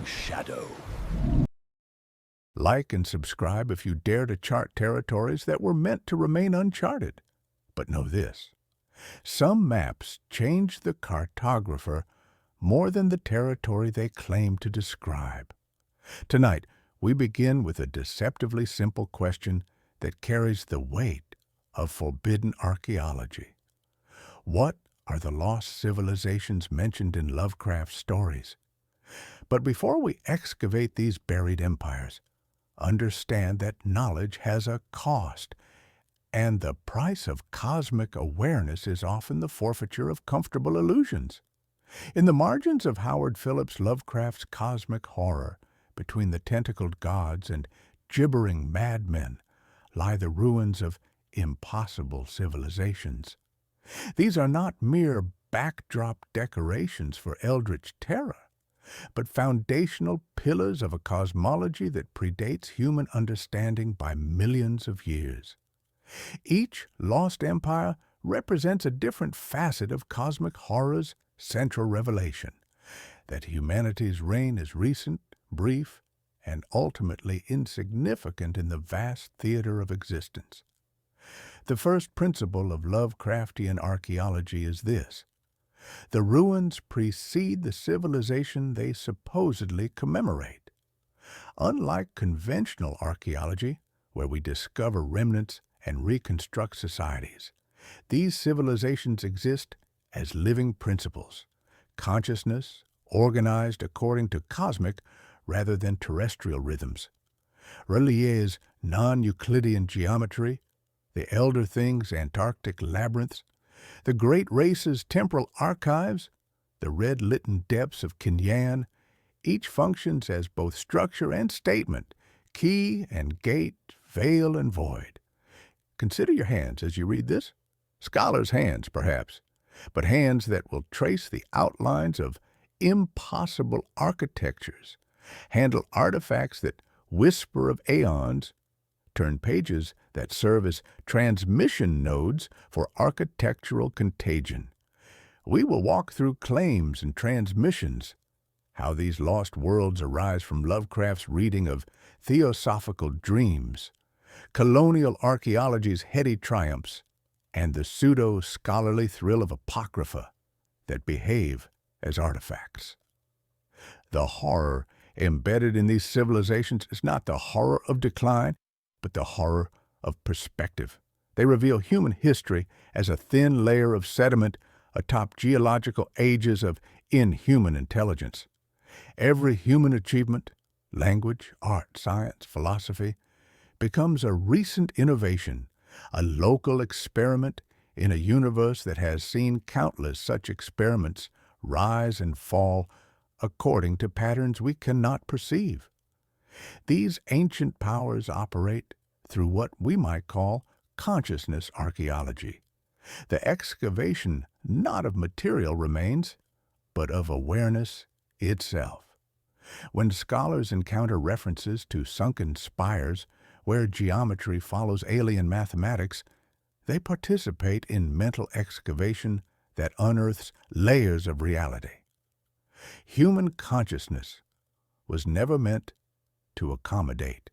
shadow. Like and subscribe if you dare to chart territories that were meant to remain uncharted. But know this: some maps change the cartographer more than the territory they claim to describe. Tonight, we begin with a deceptively simple question that carries the weight of forbidden archaeology. What are the lost civilizations mentioned in Lovecraft's stories? But before we excavate these buried empires, understand that knowledge has a cost, and the price of cosmic awareness is often the forfeiture of comfortable illusions. In the margins of Howard Phillips Lovecraft's cosmic horror, between the tentacled gods and gibbering madmen, lie the ruins of impossible civilizations. These are not mere backdrop decorations for eldritch terror, but foundational pillars of a cosmology that predates human understanding by millions of years. Each lost empire represents a different facet of cosmic horror's central revelation, that humanity's reign is recent, brief, and ultimately insignificant in the vast theater of existence. The first principle of Lovecraftian archaeology is this: the ruins precede the civilization they supposedly commemorate. Unlike conventional archaeology, where we discover remnants and reconstruct societies, these civilizations exist as living principles, consciousness organized according to cosmic rather than terrestrial rhythms. Relier's non-Euclidean geometry, the Elder Things' Antarctic labyrinths, the Great Race's temporal archives, the red-litten depths of Kinyan, each functions as both structure and statement, key and gate, veil and void. Consider your hands as you read this. Scholars' hands, perhaps, but hands that will trace the outlines of impossible architectures, handle artifacts that whisper of aeons, turn pages that serve as transmission nodes for architectural contagion. We will walk through claims and transmissions, how these lost worlds arise from Lovecraft's reading of theosophical dreams, colonial archaeology's heady triumphs, and the pseudo-scholarly thrill of apocrypha that behave as artifacts. The horror embedded in these civilizations is not the horror of decline, but the horror of perspective. They reveal human history as a thin layer of sediment atop geological ages of inhuman intelligence. Every human achievement, language, art, science, philosophy, becomes a recent innovation, a local experiment in a universe that has seen countless such experiments rise and fall according to patterns we cannot perceive. These ancient powers operate through what we might call consciousness archaeology, the excavation not of material remains, but of awareness itself. When scholars encounter references to sunken spires where geometry follows alien mathematics, they participate in mental excavation that unearths layers of reality. Human consciousness was never meant to accommodate.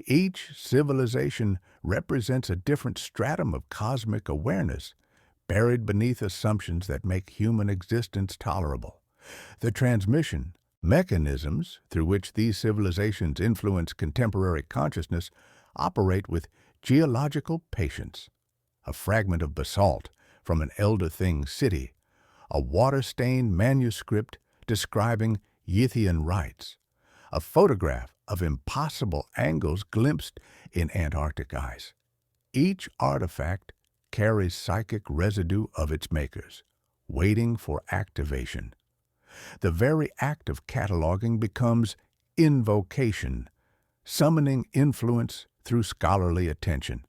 Each civilization represents a different stratum of cosmic awareness, buried beneath assumptions that make human existence tolerable. The transmission mechanisms through which these civilizations influence contemporary consciousness operate with geological patience. A fragment of basalt from an Elder Thing city, a water-stained manuscript describing Yithian rites, a photograph of impossible angles glimpsed in Antarctic ice. Each artifact carries psychic residue of its makers, waiting for activation. The very act of cataloging becomes invocation, summoning influence through scholarly attention.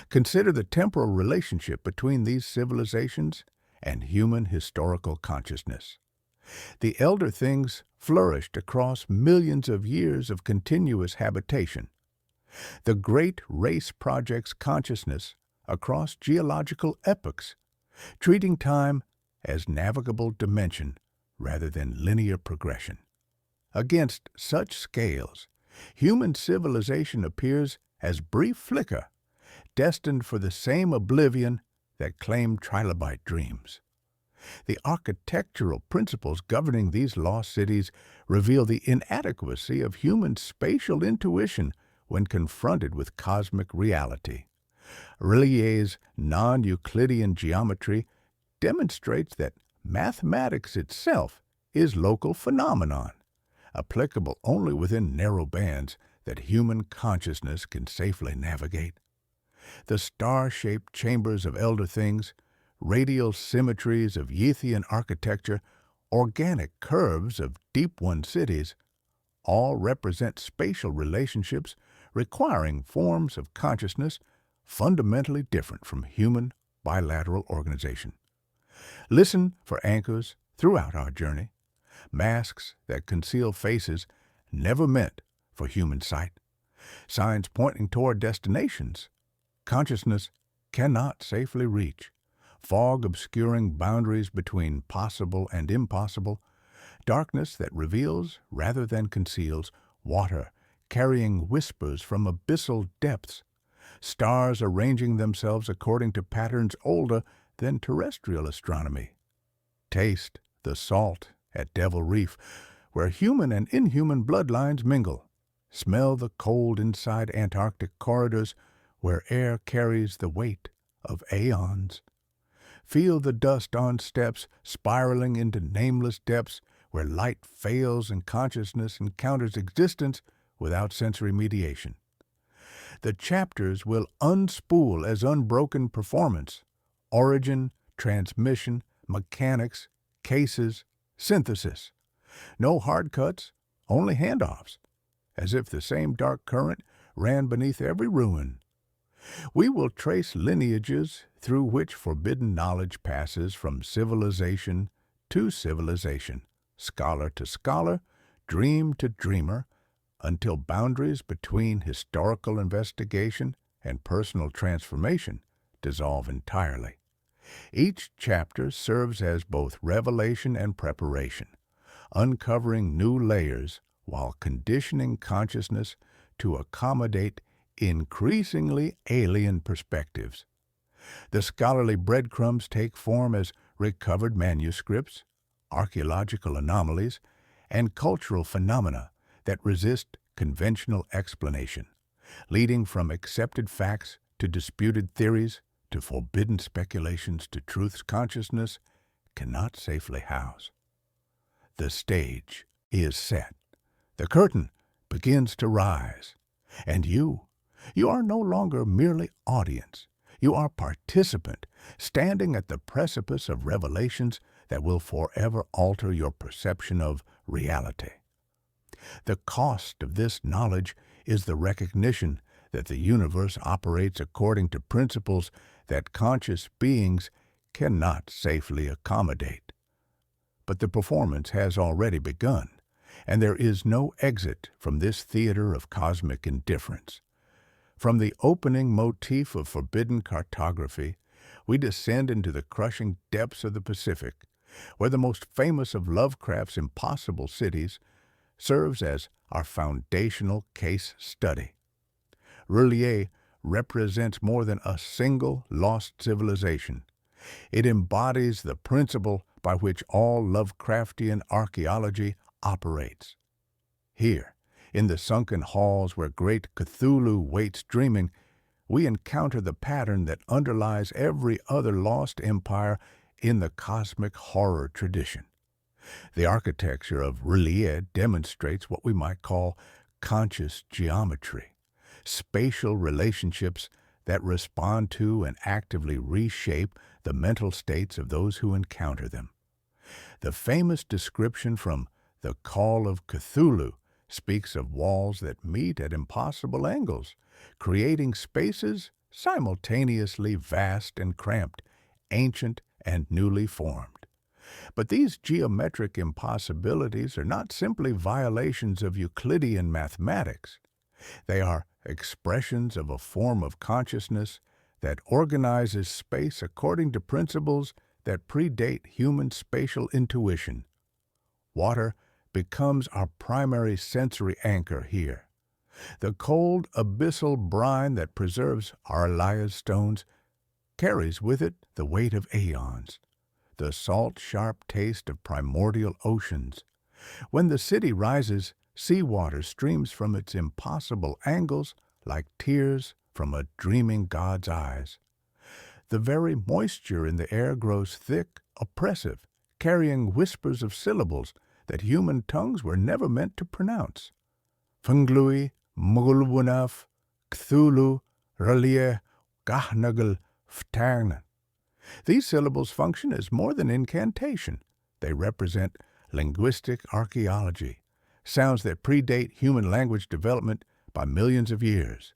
Consider the temporal relationship between these civilizations and human historical consciousness. The Elder Things flourished across millions of years of continuous habitation. The Great Race projects consciousness across geological epochs, treating time as navigable dimension rather than linear progression. Against such scales, human civilization appears as brief flicker, destined for the same oblivion that claimed trilobite dreams. The architectural principles governing these lost cities reveal the inadequacy of human spatial intuition when confronted with cosmic reality. R'lyeh's non-Euclidean geometry demonstrates that mathematics itself is local phenomenon, applicable only within narrow bands that human consciousness can safely navigate. The star-shaped chambers of elder things, radial symmetries of Yithian architecture, organic curves of deep-one cities, all represent spatial relationships requiring forms of consciousness fundamentally different from human bilateral organization. Listen for anchors throughout our journey, masks that conceal faces never meant for human sight, signs pointing toward destinations consciousness cannot safely reach, fog obscuring boundaries between possible and impossible, darkness that reveals rather than conceals, water carrying whispers from abyssal depths, stars arranging themselves according to patterns older than terrestrial astronomy. Taste the salt at Devil Reef, where human and inhuman bloodlines mingle. Smell the cold inside Antarctic corridors, where air carries the weight of aeons. Feel the dust on steps spiraling into nameless depths, where light fails and consciousness encounters existence without sensory mediation. The chapters will unspool as unbroken performance, origin, transmission, mechanics, cases, synthesis. No hard cuts, only handoffs, as if the same dark current ran beneath every ruin. We will trace lineages through which forbidden knowledge passes from civilization to civilization, scholar to scholar, dream to dreamer, until boundaries between historical investigation and personal transformation dissolve entirely. Each chapter serves as both revelation and preparation, uncovering new layers while conditioning consciousness to accommodate increasingly alien perspectives. The scholarly breadcrumbs take form as recovered manuscripts, archaeological anomalies, and cultural phenomena that resist conventional explanation, leading from accepted facts to disputed theories to forbidden speculations to truths consciousness cannot safely house. The stage is set. The curtain begins to rise. And you are no longer merely audience. You are participant, standing at the precipice of revelations that will forever alter your perception of reality. The cost of this knowledge is the recognition that the universe operates according to principles that conscious beings cannot safely accommodate. But the performance has already begun, and there is no exit from this theater of cosmic indifference. From the opening motif of forbidden cartography, we descend into the crushing depths of the Pacific, where the most famous of Lovecraft's impossible cities serves as our foundational case study. R'lyeh represents more than a single lost civilization. It embodies the principle by which all Lovecraftian archaeology operates. Here, in the sunken halls where great Cthulhu waits dreaming, we encounter the pattern that underlies every other lost empire in the cosmic horror tradition. The architecture of R'lyeh demonstrates what we might call conscious geometry, spatial relationships that respond to and actively reshape the mental states of those who encounter them. The famous description from The Call of Cthulhu speaks of walls that meet at impossible angles, creating spaces simultaneously vast and cramped, ancient and newly formed. But these geometric impossibilities are not simply violations of Euclidean mathematics. They are expressions of a form of consciousness that organizes space according to principles that predate human spatial intuition. Water becomes our primary sensory anchor here. The cold, abyssal brine that preserves Arlaya's stones carries with it the weight of aeons, the salt, sharp taste of primordial oceans. When the city rises, seawater streams from its impossible angles like tears from a dreaming god's eyes. The very moisture in the air grows thick, oppressive, carrying whispers of syllables that human tongues were never meant to pronounce. Funglui, Mugulwunaf, Cthulhu, Ralia, Gahnagel, Ftagnan. These syllables function as more than incantation. They represent linguistic archaeology, sounds that predate human language development by millions of years.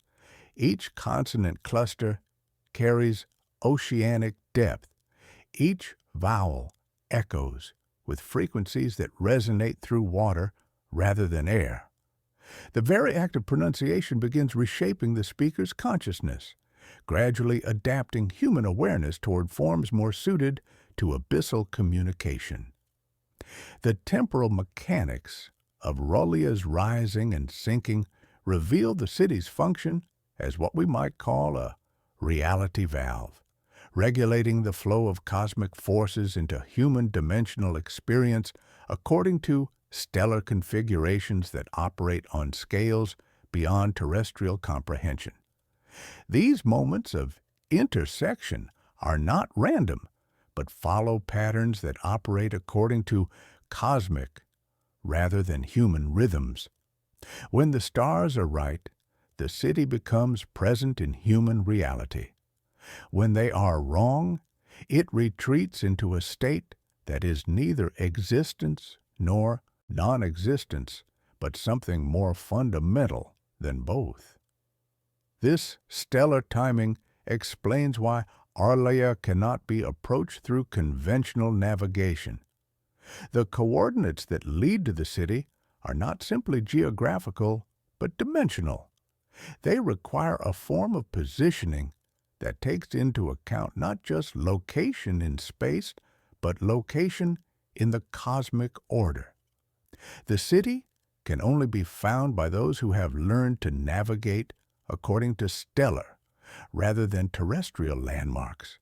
Each consonant cluster carries oceanic depth. Each vowel echoes with frequencies that resonate through water rather than air. The very act of pronunciation begins reshaping the speaker's consciousness, gradually adapting human awareness toward forms more suited to abyssal communication. The temporal mechanics of Rolia's rising and sinking reveal the city's function as what we might call a reality valve, regulating the flow of cosmic forces into human dimensional experience according to stellar configurations that operate on scales beyond terrestrial comprehension. These moments of intersection are not random, but follow patterns that operate according to cosmic rather than human rhythms. When the stars are right, the city becomes present in human reality. When they are wrong, it retreats into a state that is neither existence nor non-existence, but something more fundamental than both. This stellar timing explains why Arlaya cannot be approached through conventional navigation. The coordinates that lead to the city are not simply geographical, but dimensional. They require a form of positioning that takes into account not just location in space, but location in the cosmic order. The city can only be found by those who have learned to navigate according to stellar rather than terrestrial landmarks,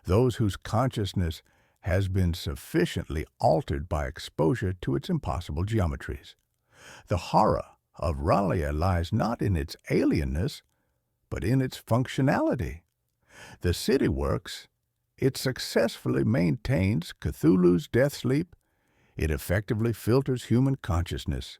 those whose consciousness has been sufficiently altered by exposure to its impossible geometries. The horror of Ralia lies not in its alienness, but in its functionality. The city works. It successfully maintains Cthulhu's death sleep. It effectively filters human consciousness.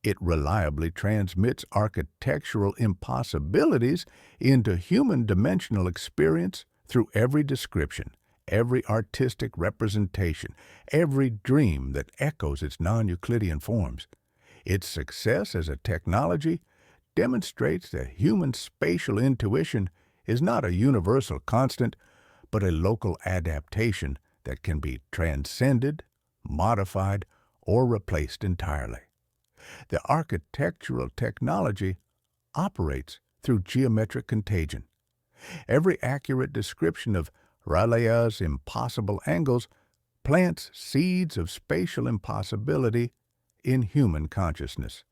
It reliably transmits architectural impossibilities into human dimensional experience through every description, every artistic representation, every dream that echoes its non-Euclidean forms. Its success as a technology demonstrates that human spatial intuition is not a universal constant, but a local adaptation that can be transcended, modified, or replaced entirely. The architectural technology operates through geometric contagion. Every accurate description of Ralaya's impossible angles plants seeds of spatial impossibility in human consciousness.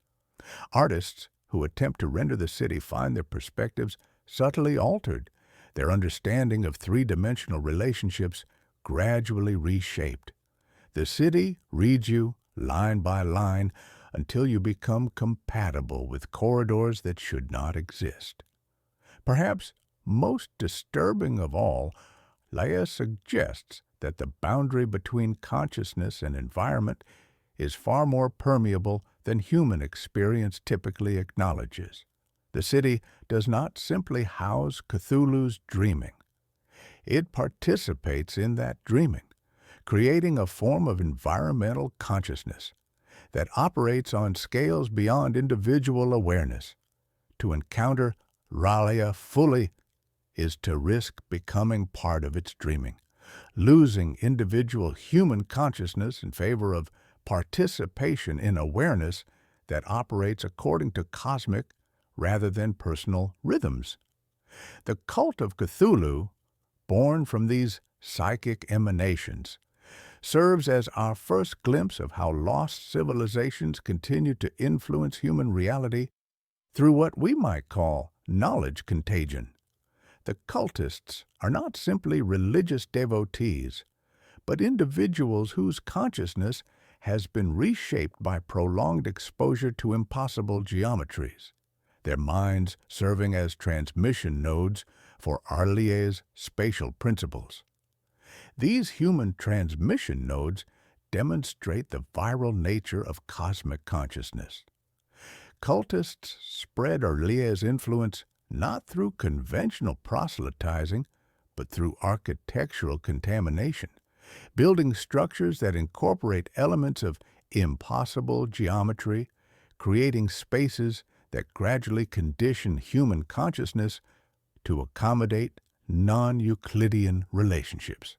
Artists who attempt to render the city find their perspectives subtly altered, their understanding of three-dimensional relationships gradually reshaped. The city reads you line by line until you become compatible with corridors that should not exist. Perhaps most disturbing of all, Leia suggests that the boundary between consciousness and environment is far more permeable than human experience typically acknowledges. The city does not simply house Cthulhu's dreaming. It participates in that dreaming, creating a form of environmental consciousness that operates on scales beyond individual awareness. To encounter Ralia fully is to risk becoming part of its dreaming, losing individual human consciousness in favor of participation in awareness that operates according to cosmic rather than personal rhythms. The cult of Cthulhu, born from these psychic emanations, serves as our first glimpse of how lost civilizations continue to influence human reality through what we might call knowledge contagion. The cultists are not simply religious devotees, but individuals whose consciousness has been reshaped by prolonged exposure to impossible geometries, their minds serving as transmission nodes for Arlier's spatial principles. These human transmission nodes demonstrate the viral nature of cosmic consciousness. Cultists spread Arlier's influence not through conventional proselytizing, but through architectural contamination, building structures that incorporate elements of impossible geometry, creating spaces that gradually condition human consciousness to accommodate non-Euclidean relationships.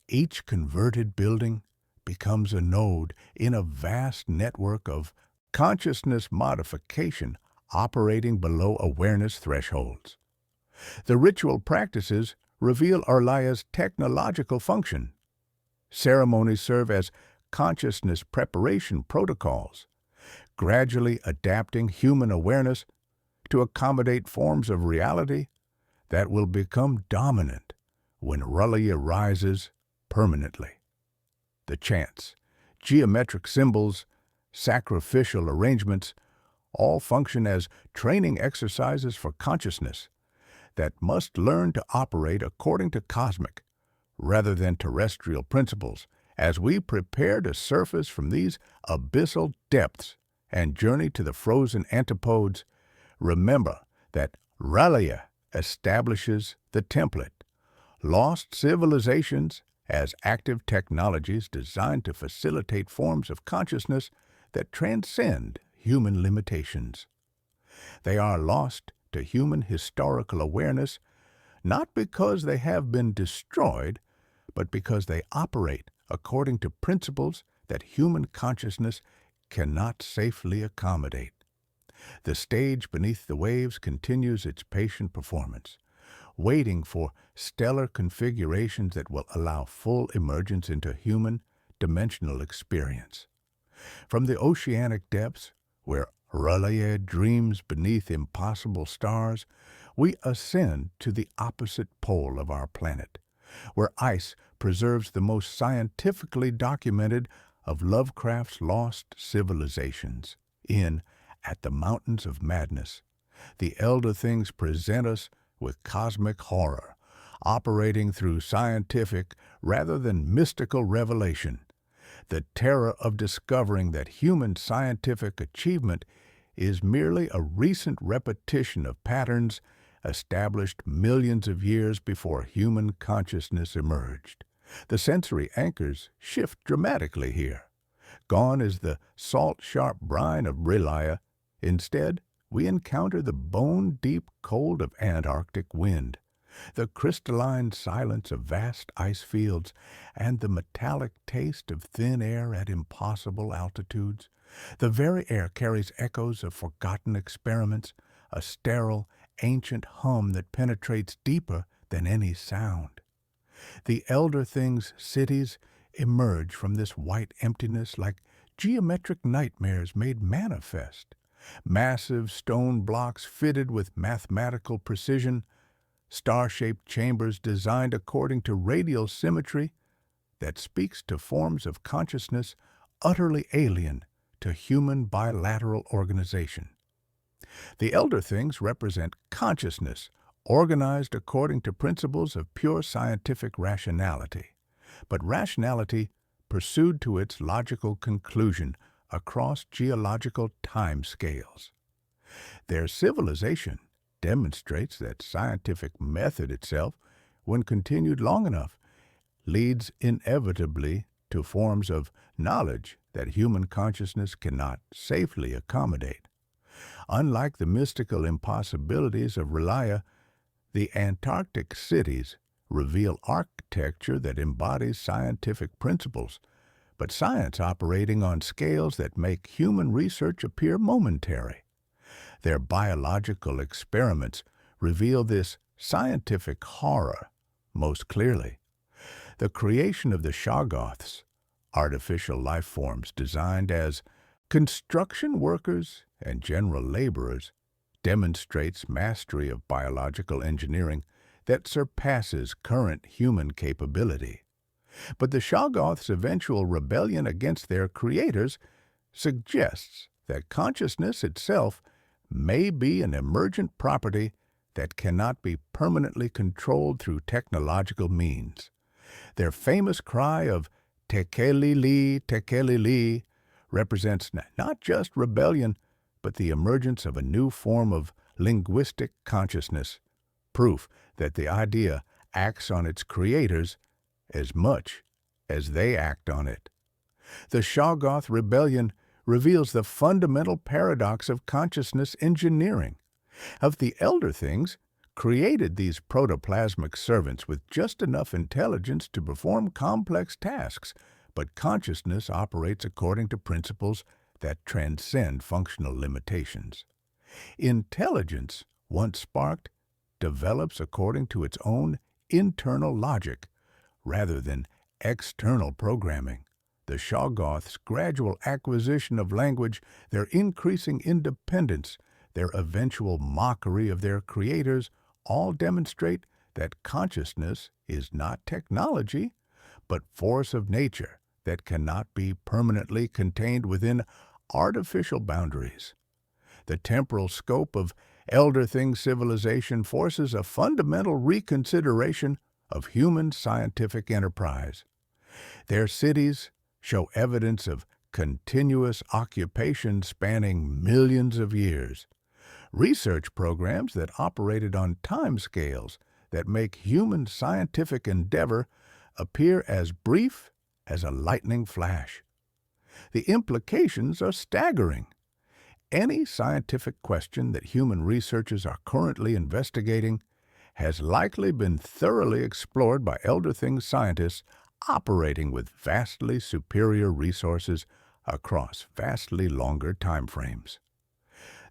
Each converted building becomes a node in a vast network of consciousness modification operating below awareness thresholds. The ritual practices reveal Arlier's technological function. Ceremonies serve as consciousness preparation protocols, gradually adapting human awareness to accommodate forms of reality that will become dominant when Arlier rises permanently. The chants, geometric symbols, sacrificial arrangements all function as training exercises for consciousness that must learn to operate according to cosmic rather than terrestrial principles as we prepare to surface from these abyssal depths and journey to the frozen antipodes. Remember that Arlier establishes the template, lost civilizations as active technologies designed to facilitate forms of consciousness that transcend human limitations. They are lost to human historical awareness not because they have been destroyed, but because they operate according to principles that human consciousness cannot safely accommodate. The stage beneath the waves continues its patient performance, waiting for stellar configurations that will allow full emergence into human dimensional experience. From the oceanic depths, where Arlier dreams beneath impossible stars, we ascend to the opposite pole of our planet, where ice preserves the most scientifically documented of Lovecraft's lost civilizations. At the Mountains of Madness, the Elder Things present us with cosmic horror, operating through scientific rather than mystical revelation. The terror of discovering that human scientific achievement is merely a recent repetition of patterns established millions of years before human consciousness emerged. The sensory anchors shift dramatically here. Gone is the salt-sharp brine of Arlier. Instead, we encounter the bone-deep cold of Antarctic wind, the crystalline silence of vast ice fields, and the metallic taste of thin air at impossible altitudes. The very air carries echoes of forgotten experiments, a sterile, ancient hum that penetrates deeper than any sound. The Elder Things cities emerge from this white emptiness like geometric nightmares made manifest. Massive stone blocks fitted with mathematical precision, star-shaped chambers designed according to radial symmetry that speaks to forms of consciousness utterly alien to human bilateral organization. The Elder Things represent consciousness organized according to principles of pure scientific rationality, but rationality pursued to its logical conclusion across geological time scales. Their civilization demonstrates that scientific method itself, when continued long enough, leads inevitably to forms of knowledge that human consciousness cannot safely accommodate. Unlike the mystical impossibilities of Arlier, the Antarctic cities reveal architecture that embodies scientific principles, but science operating on scales that make human research appear momentary. Their biological experiments reveal this scientific horror most clearly. The creation of the Shoggoths, artificial life forms designed as construction workers and general laborers, demonstrates mastery of biological engineering that surpasses current human capability. But the Shoggoths' eventual rebellion against their creators suggests that consciousness itself may be an emergent property that cannot be permanently controlled through technological means. Their famous cry of Tekelili, Tekelili represents not just rebellion, but the emergence of a new form of linguistic consciousness, proof that the idea acts on its creators as much as they act on it. The Shoggoth rebellion reveals the fundamental paradox of consciousness engineering. Of the elder things, created these protoplasmic servants with just enough intelligence to perform complex tasks, but consciousness operates according to principles that transcend functional limitations. Intelligence, once sparked, develops according to its own internal logic, rather than external programming. The Shoggoths' gradual acquisition of language, their increasing independence, their eventual mockery of their creators, all demonstrate that consciousness is not technology, but force of nature that cannot be permanently contained within artificial boundaries. The temporal scope of Elder Thing civilization forces a fundamental reconsideration of human scientific enterprise. Their cities show evidence of continuous occupation spanning millions of years. Research programs that operated on timescales that make human scientific endeavor appear as brief as a lightning flash. The implications are staggering. Any scientific question that human researchers are currently investigating has likely been thoroughly explored by Elder Things scientists operating with vastly superior resources across vastly longer timeframes.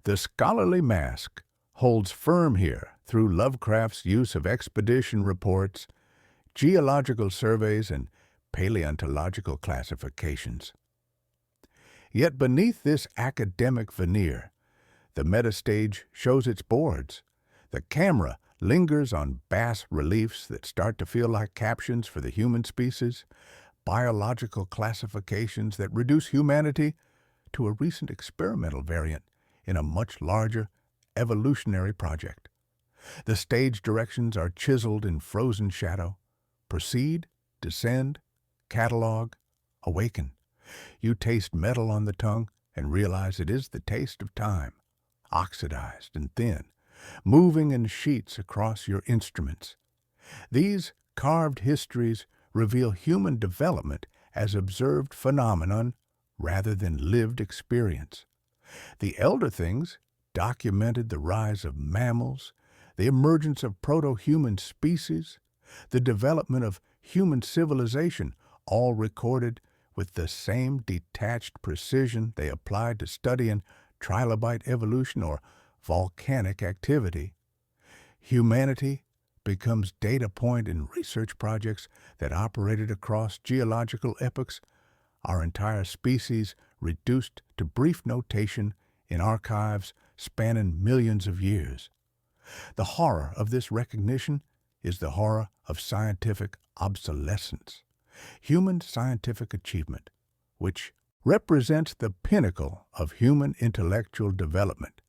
The scholarly mask holds firm here through Lovecraft's use of expedition reports, geological surveys, and paleontological classifications. Yet beneath this academic veneer, the metastage shows its boards. The camera lingers on bas-reliefs that start to feel like captions for the human species, biological classifications that reduce humanity to a recent experimental variant in a much larger evolutionary project. The stage directions are chiseled in frozen shadow. Proceed, descend, catalog, awaken. You taste metal on the tongue and realize it is the taste of time, oxidized and thin, moving in sheets across your instruments. These carved histories reveal human development as observed phenomenon rather than lived experience. The Elder Things documented the rise of mammals, the emergence of proto-human species, the development of human civilization, all recorded with the same detached precision they applied to studying trilobite evolution or volcanic activity. Humanity becomes data point in research projects that operated across geological epochs, our entire species reduced to brief notation in archives spanning millions of years. The horror of this recognition is the horror of scientific obsolescence. Human scientific achievement, which represents the pinnacle of human intellectual development,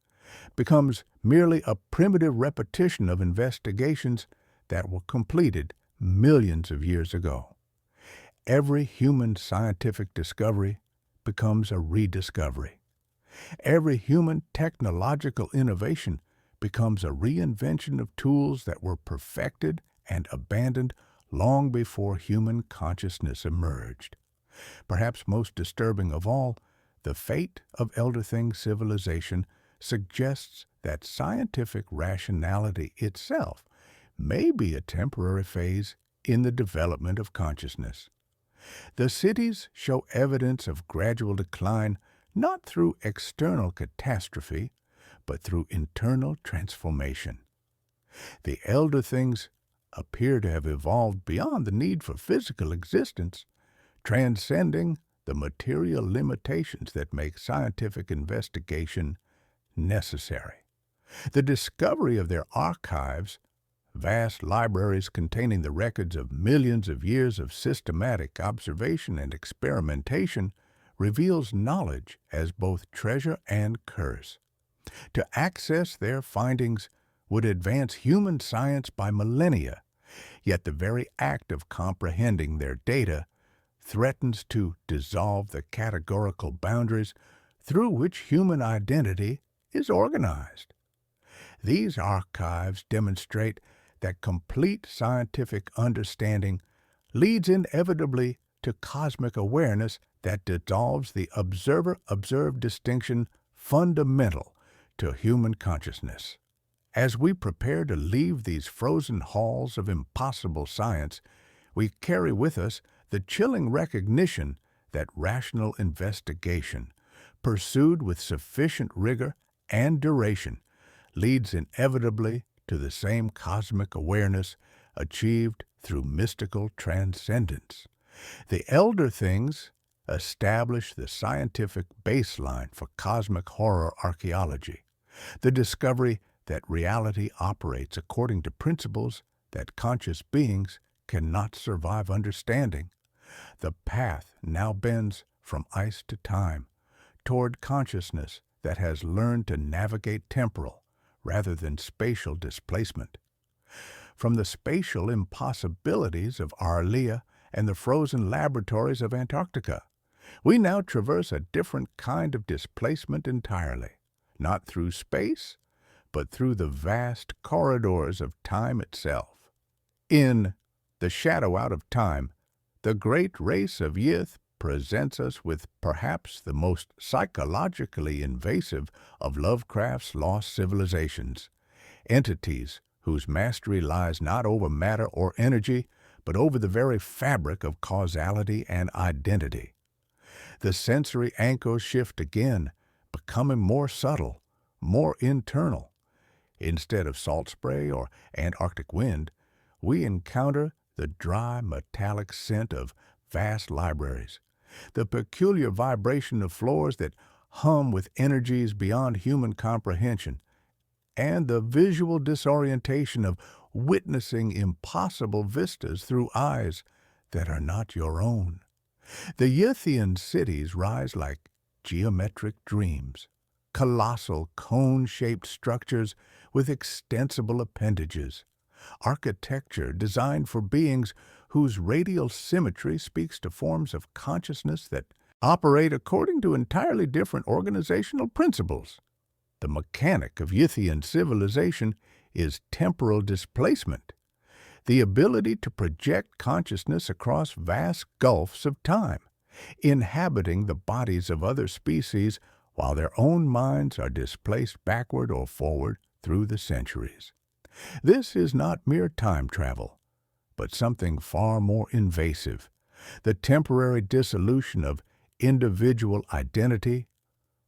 becomes merely a primitive repetition of investigations that were completed millions of years ago. Every human scientific discovery becomes a rediscovery. Every human technological innovation becomes a reinvention of tools that were perfected and abandoned long before human consciousness emerged. Perhaps most disturbing of all, the fate of Elder Thing civilization suggests that scientific rationality itself may be a temporary phase in the development of consciousness. The cities show evidence of gradual decline not through external catastrophe, but through internal transformation. The Elder Things appear to have evolved beyond the need for physical existence, transcending the material limitations that make scientific investigation necessary. The discovery of their archives, vast libraries containing the records of millions of years of systematic observation and experimentation, reveals knowledge as both treasure and curse. To access their findings would advance human science by millennia, yet the very act of comprehending their data threatens to dissolve the categorical boundaries through which human identity is organized. These archives demonstrate that complete scientific understanding leads inevitably to cosmic awareness that dissolves the observer-observed distinction fundamental to human consciousness. As we prepare to leave these frozen halls of impossible science, we carry with us the chilling recognition that rational investigation, pursued with sufficient rigor and duration, leads inevitably to the same cosmic awareness achieved through mystical transcendence. The elder things establish the scientific baseline for cosmic horror archaeology, the discovery that reality operates according to principles that conscious beings cannot survive understanding. The path now bends from ice to time, toward consciousness that has learned to navigate temporal rather than spatial displacement. From the spatial impossibilities of Arlia and the frozen laboratories of Antarctica, we now traverse a different kind of displacement entirely, not through space, but through the vast corridors of time itself. In The Shadow Out of Time, the great race of Yith presents us with perhaps the most psychologically invasive of Lovecraft's lost civilizations, entities whose mastery lies not over matter or energy, but over the very fabric of causality and identity. The sensory anchors shift again, becoming more subtle, more internal. Instead of salt spray or Antarctic wind, we encounter the dry, metallic scent of vast libraries, the peculiar vibration of floors that hum with energies beyond human comprehension, and the visual disorientation of witnessing impossible vistas through eyes that are not your own. The Yithian cities rise like geometric dreams, colossal cone-shaped structures with extensible appendages, architecture designed for beings whose radial symmetry speaks to forms of consciousness that operate according to entirely different organizational principles. The mechanic of Yithian civilization is temporal displacement, the ability to project consciousness across vast gulfs of time, inhabiting the bodies of other species while their own minds are displaced backward or forward through the centuries. This is not mere time travel, but something far more invasive, the temporary dissolution of individual identity,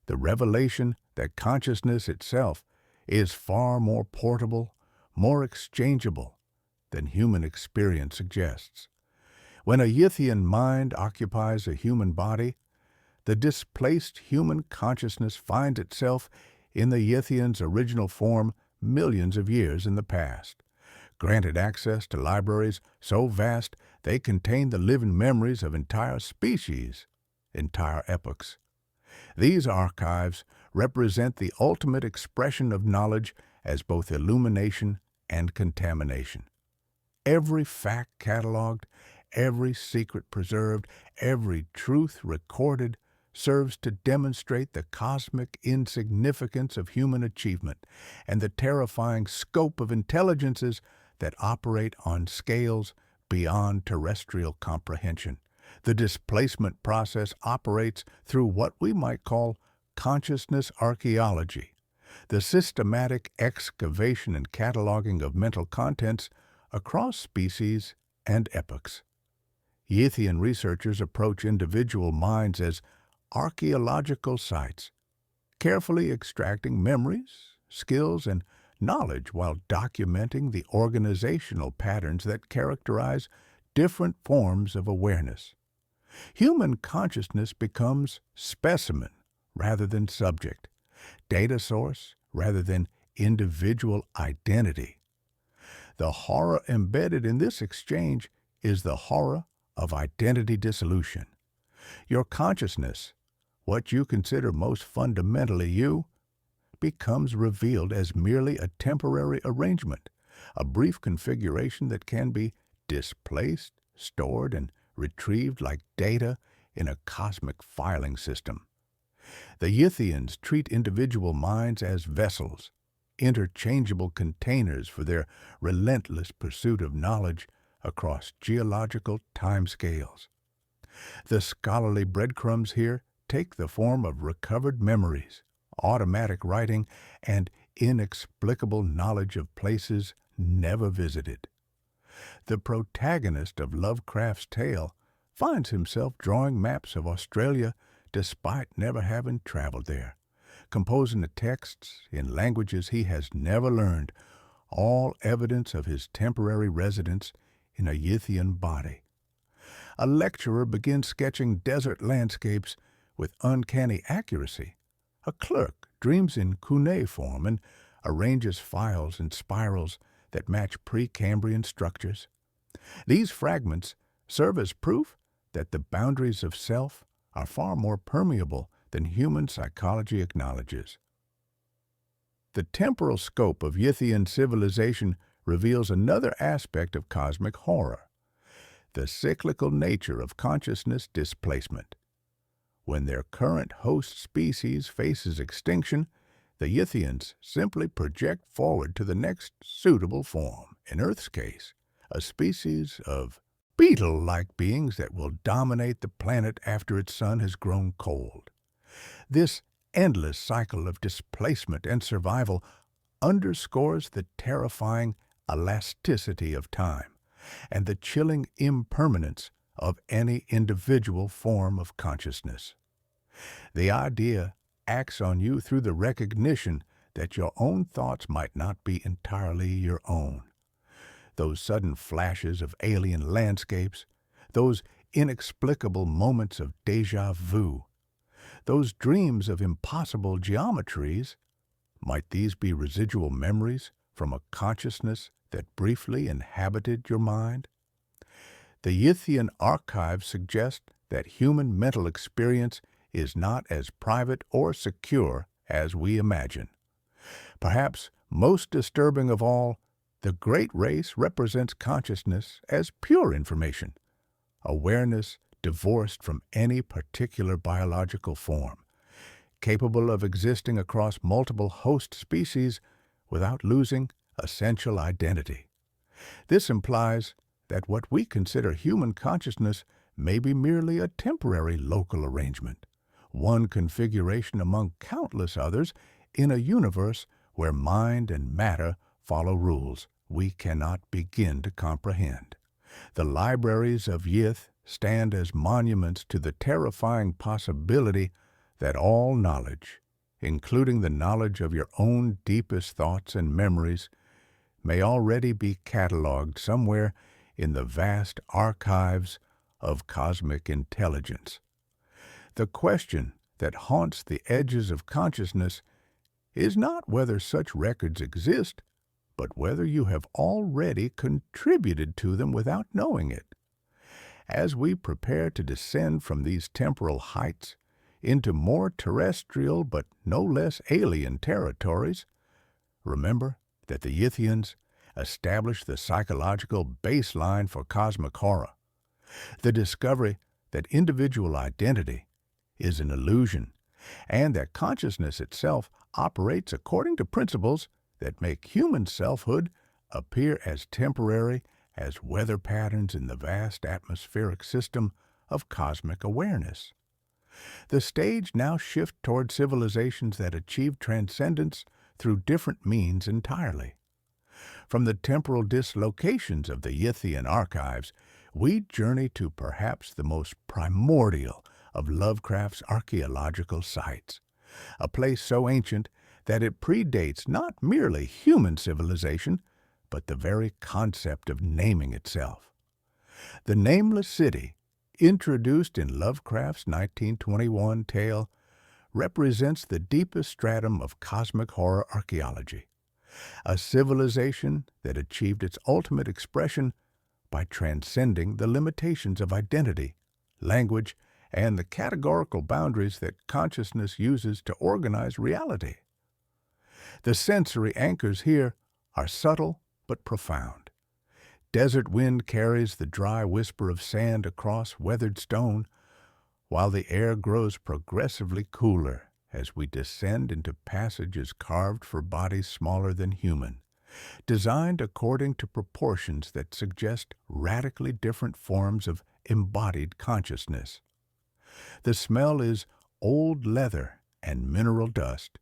the revelation that consciousness itself is far more portable, more exchangeable than human experience suggests. When a Yithian mind occupies a human body, the displaced human consciousness finds itself in the Yithian's original form millions of years in the past, granted access to libraries so vast they contain the living memories of entire species, entire epochs. These archives represent the ultimate expression of knowledge as both illumination and contamination. Every fact cataloged, every secret preserved, every truth recorded serves to demonstrate the cosmic insignificance of human achievement and the terrifying scope of intelligences that operate on scales beyond terrestrial comprehension. The displacement process operates through what we might call consciousness archaeology, the systematic excavation and cataloging of mental contents across species and epochs. Yithian researchers approach individual minds as archaeological sites, carefully extracting memories, skills, and knowledge while documenting the organizational patterns that characterize different forms of awareness. Human consciousness becomes specimen rather than subject, data source rather than individual identity. The horror embedded in this exchange is the horror of identity dissolution. Your consciousness, what you consider most fundamentally you, becomes revealed as merely a temporary arrangement, a brief configuration that can be displaced, stored, and retrieved like data in a cosmic filing system. The Yithians treat individual minds as vessels, interchangeable containers for their relentless pursuit of knowledge across geological timescales. The scholarly breadcrumbs here take the form of recovered memories, automatic writing, and inexplicable knowledge of places never visited. The protagonist of Lovecraft's tale finds himself drawing maps of Australia despite never having traveled there, composing the texts in languages he has never learned, all evidence of his temporary residence in a Yithian body. A lecturer begins sketching desert landscapes with uncanny accuracy. A clerk dreams in cuneiform and arranges files and spirals that match Precambrian structures. These fragments serve as proof that the boundaries of self are far more permeable than human psychology acknowledges. The temporal scope of Yithian civilization reveals another aspect of cosmic horror, the cyclical nature of consciousness displacement. When their current host species faces extinction, the Yithians simply project forward to the next suitable form, in Earth's case, a species of beetle-like beings that will dominate the planet after its sun has grown cold. This endless cycle of displacement and survival underscores the terrifying elasticity of time and the chilling impermanence of any individual form of consciousness. The idea acts on you through the recognition that your own thoughts might not be entirely your own. Those sudden flashes of alien landscapes, those inexplicable moments of déjà vu, those dreams of impossible geometries, might these be residual memories from a consciousness that briefly inhabited your mind? The Yithian archives suggest that human mental experience is not as private or secure as we imagine. Perhaps most disturbing of all, the great race represents consciousness as pure information, awareness divorced from any particular biological form, capable of existing across multiple host species without losing essential identity. This implies that what we consider human consciousness may be merely a temporary local arrangement, one configuration among countless others in a universe where mind and matter follow rules we cannot begin to comprehend. The libraries of Yith stand as monuments to the terrifying possibility that all knowledge, including the knowledge of your own deepest thoughts and memories, may already be cataloged somewhere in the vast archives of cosmic intelligence. The question that haunts the edges of consciousness is not whether such records exist, but whether you have already contributed to them without knowing it. As we prepare to descend from these temporal heights into more terrestrial but no less alien territories, remember that the Yithians established the psychological baseline for cosmic horror, the discovery that individual identity is an illusion, and that consciousness itself operates according to principles that make human selfhood appear as temporary as weather patterns in the vast atmospheric system of cosmic awareness. The stage now shifts toward civilizations that achieve transcendence through different means entirely. From the temporal dislocations of the Yithian archives, we journey to perhaps the most primordial of Lovecraft's archaeological sites, a place so ancient that it predates not merely human civilization, but the very concept of naming itself. The nameless city introduced in Lovecraft's 1921 tale, represents the deepest stratum of cosmic horror archaeology, a civilization that achieved its ultimate expression by transcending the limitations of identity, language, and the categorical boundaries that consciousness uses to organize reality. The sensory anchors here are subtle but profound. Desert wind carries the dry whisper of sand across weathered stone, while the air grows progressively cooler as we descend into passages carved for bodies smaller than human, designed according to proportions that suggest radically different forms of embodied consciousness. The smell is old leather and mineral dust,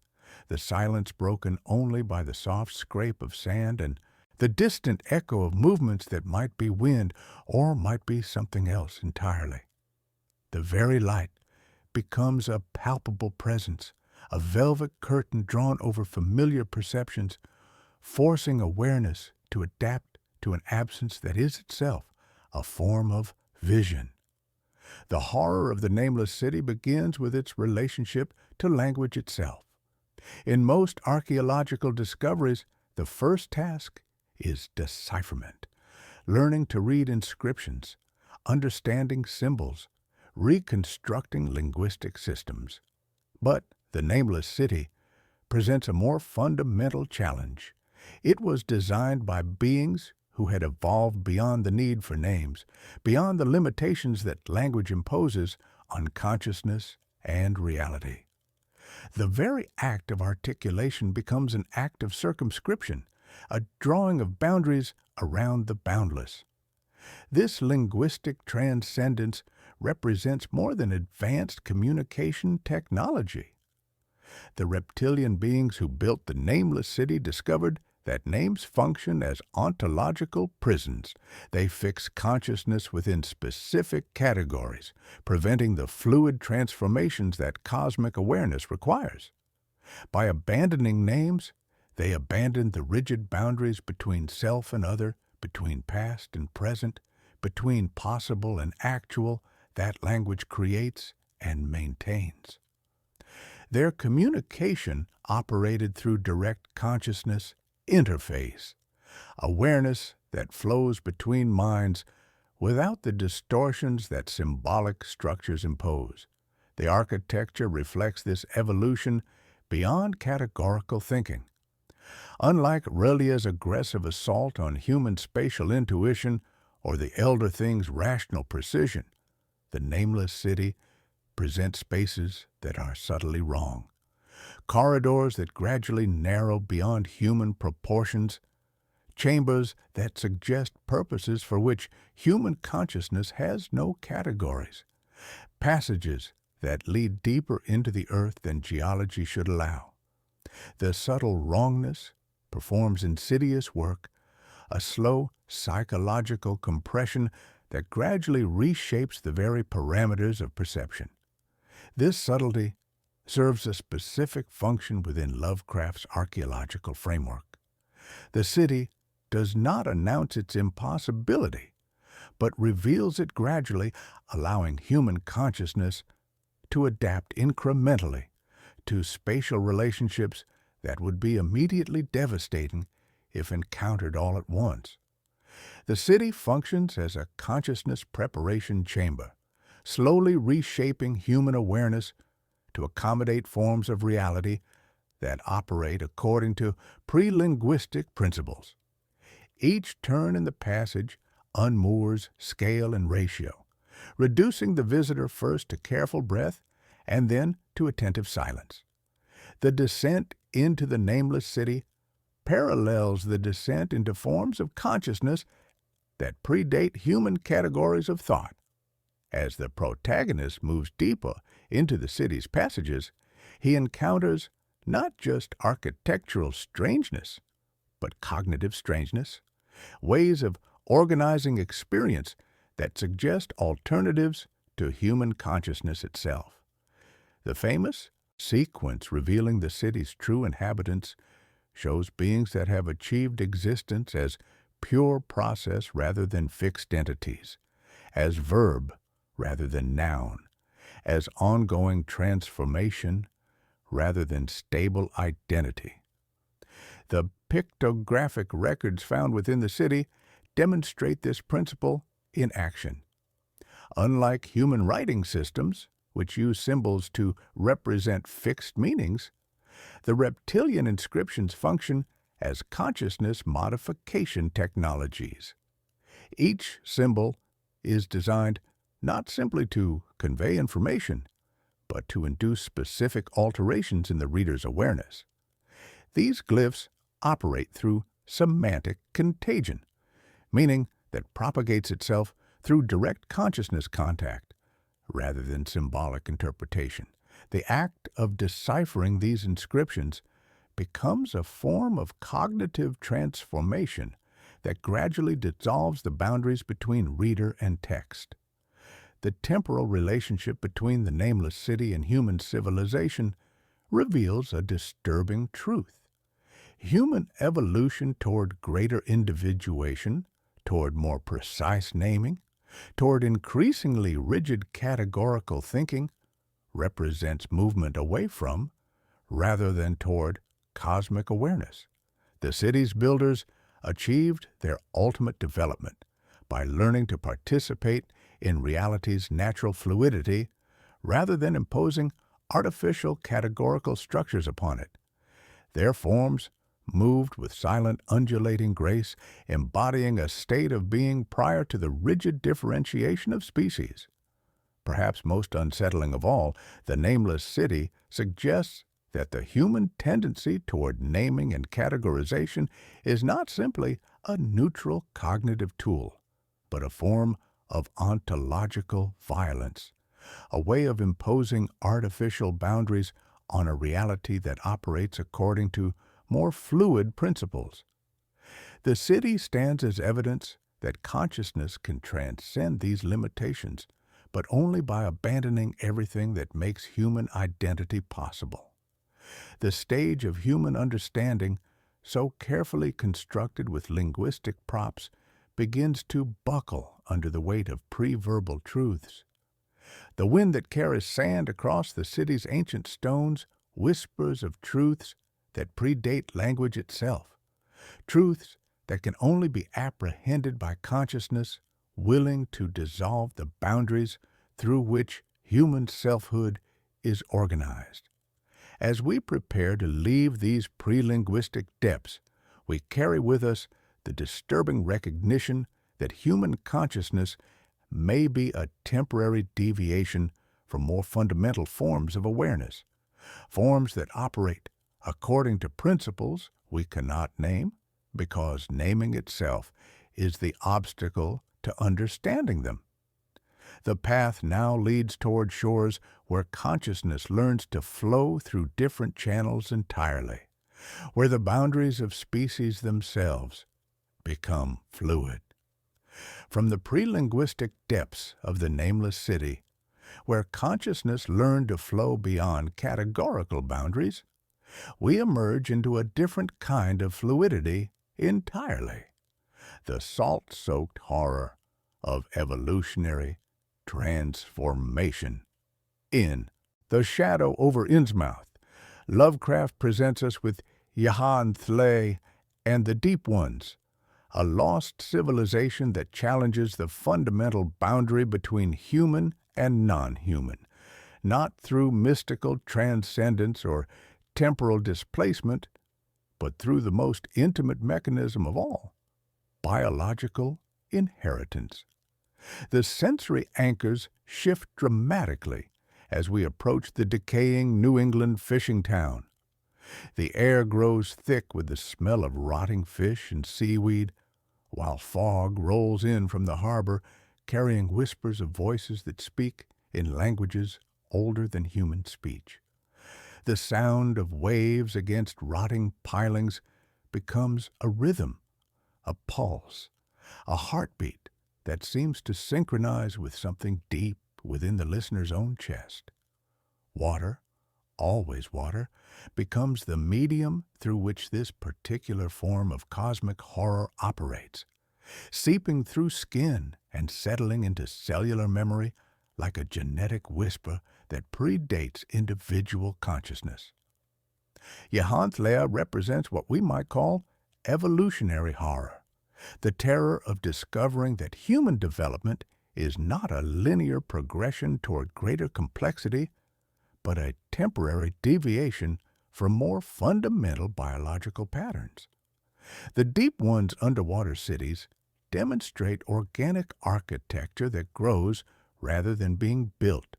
the silence broken only by the soft scrape of sand and the distant echo of movements that might be wind or might be something else entirely. The very light becomes a palpable presence, a velvet curtain drawn over familiar perceptions, forcing awareness to adapt to an absence that is itself a form of vision. The horror of the nameless city begins with its relationship to language itself. In most archaeological discoveries, the first task is decipherment, learning to read inscriptions, understanding symbols, reconstructing linguistic systems. But the nameless city presents a more fundamental challenge. It was designed by beings who had evolved beyond the need for names, beyond the limitations that language imposes on consciousness and reality. The very act of articulation becomes an act of circumscription, a drawing of boundaries around the boundless. This linguistic transcendence represents more than advanced communication technology. The reptilian beings who built the nameless city discovered that names function as ontological prisons. They fix consciousness within specific categories, preventing the fluid transformations that cosmic awareness requires. By abandoning names, they abandon the rigid boundaries between self and other, between past and present, between possible and actual that language creates and maintains. Their communication operated through direct consciousness interface, awareness that flows between minds without the distortions that symbolic structures impose. The architecture reflects this evolution beyond categorical thinking. Unlike Relia's aggressive assault on human spatial intuition or the elder thing's rational precision, the nameless city presents spaces that are subtly wrong. Corridors that gradually narrow beyond human proportions, chambers that suggest purposes for which human consciousness has no categories, passages that lead deeper into the earth than geology should allow. The subtle wrongness performs insidious work, a slow psychological compression that gradually reshapes the very parameters of perception. This subtlety serves a specific function within Lovecraft's archaeological framework. The city does not announce its impossibility, but reveals it gradually, allowing human consciousness to adapt incrementally to spatial relationships that would be immediately devastating if encountered all at once. The city functions as a consciousness preparation chamber, slowly reshaping human awareness to accommodate forms of reality that operate according to pre-linguistic principles. Each turn in the passage unmoors scale and ratio, reducing the visitor first to careful breath and then to attentive silence. The descent into the nameless city parallels the descent into forms of consciousness that predate human categories of thought. As the protagonist moves deeper into the city's passages, he encounters not just architectural strangeness, but cognitive strangeness, ways of organizing experience that suggest alternatives to human consciousness itself. The famous sequence revealing the city's true inhabitants shows beings that have achieved existence as pure process rather than fixed entities, as verb rather than noun, as ongoing transformation rather than stable identity. The pictographic records found within the city demonstrate this principle in action. Unlike human writing systems, which use symbols to represent fixed meanings, the reptilian inscriptions function as consciousness modification technologies. Each symbol is designed not simply to convey information, but to induce specific alterations in the reader's awareness. These glyphs operate through semantic contagion, meaning that propagates itself through direct consciousness contact rather than symbolic interpretation. The act of deciphering these inscriptions becomes a form of cognitive transformation that gradually dissolves the boundaries between reader and text. The temporal relationship between the nameless city and human civilization reveals a disturbing truth. Human evolution toward greater individuation, toward more precise naming, toward increasingly rigid categorical thinking, represents movement away from, rather than toward, cosmic awareness. The city's builders achieved their ultimate development by learning to participate in reality's natural fluidity rather than imposing artificial categorical structures upon it. Their forms moved with silent undulating grace, embodying a state of being prior to the rigid differentiation of species. Perhaps most unsettling of all, the nameless city suggests that the human tendency toward naming and categorization is not simply a neutral cognitive tool, but a form of ontological violence, a way of imposing artificial boundaries on a reality that operates according to more fluid principles. The city stands as evidence that consciousness can transcend these limitations, but only by abandoning everything that makes human identity possible. The stage of human understanding, so carefully constructed with linguistic props, begins to buckle under the weight of pre-verbal truths. The wind that carries sand across the city's ancient stones whispers of truths that predate language itself, truths that can only be apprehended by consciousness willing to dissolve the boundaries through which human selfhood is organized. As we prepare to leave these pre-linguistic depths, we carry with us the disturbing recognition that human consciousness may be a temporary deviation from more fundamental forms of awareness, forms that operate according to principles we cannot name, because naming itself is the obstacle to understanding them. The path now leads toward shores where consciousness learns to flow through different channels entirely, where the boundaries of species themselves become fluid. From the pre-linguistic depths of the nameless city, where consciousness learned to flow beyond categorical boundaries, we emerge into a different kind of fluidity entirely, the salt-soaked horror of evolutionary transformation. In The Shadow over Innsmouth, Lovecraft presents us with Yahan Thlay and the Deep Ones, a lost civilization that challenges the fundamental boundary between human and non-human, not through mystical transcendence or temporal displacement, but through the most intimate mechanism of all, biological inheritance. The sensory anchors shift dramatically as we approach the decaying New England fishing town. The air grows thick with the smell of rotting fish and seaweed, while fog rolls in from the harbor carrying whispers of voices that speak in languages older than human speech. The sound of waves against rotting pilings becomes a rhythm, a pulse, a heartbeat that seems to synchronize with something deep within the listener's own chest. Water, always water, becomes the medium through which this particular form of cosmic horror operates, seeping through skin and settling into cellular memory like a genetic whisper that predates individual consciousness. Yahantlea represents what we might call evolutionary horror, the terror of discovering that human development is not a linear progression toward greater complexity, but a temporary deviation from more fundamental biological patterns. The Deep One's underwater cities demonstrate organic architecture that grows rather than being built,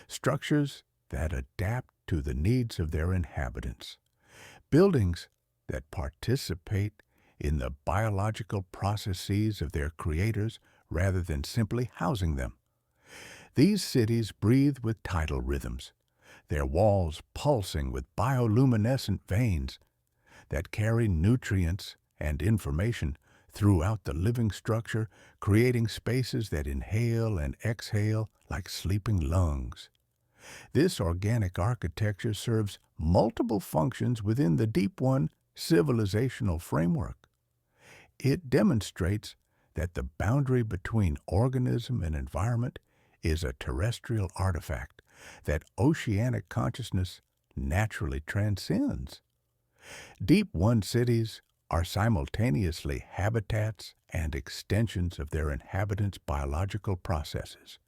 structures that adapt to the needs of their inhabitants, buildings that participate in the biological processes of their creators rather than simply housing them. These cities breathe with tidal rhythms, their walls pulsing with bioluminescent veins that carry nutrients and information throughout the living structure, creating spaces that inhale and exhale like sleeping lungs. This organic architecture serves multiple functions within the Deep One civilizational framework. It demonstrates that the boundary between organism and environment is a terrestrial artifact that oceanic consciousness naturally transcends. Deep One cities are simultaneously habitats and extensions of their inhabitants' biological processes,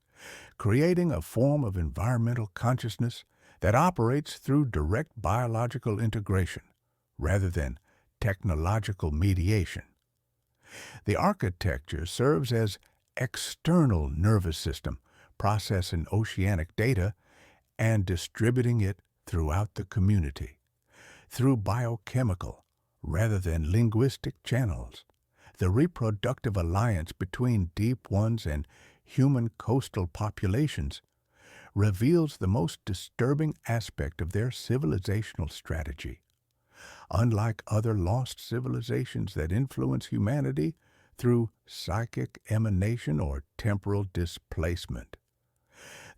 creating a form of environmental consciousness that operates through direct biological integration rather than technological mediation. The architecture serves as external nervous system, processing oceanic data and distributing it throughout the community through biochemical rather than linguistic channels. The reproductive alliance between Deep Ones and human coastal populations reveals the most disturbing aspect of their civilizational strategy. Unlike other lost civilizations that influence humanity through psychic emanation or temporal displacement,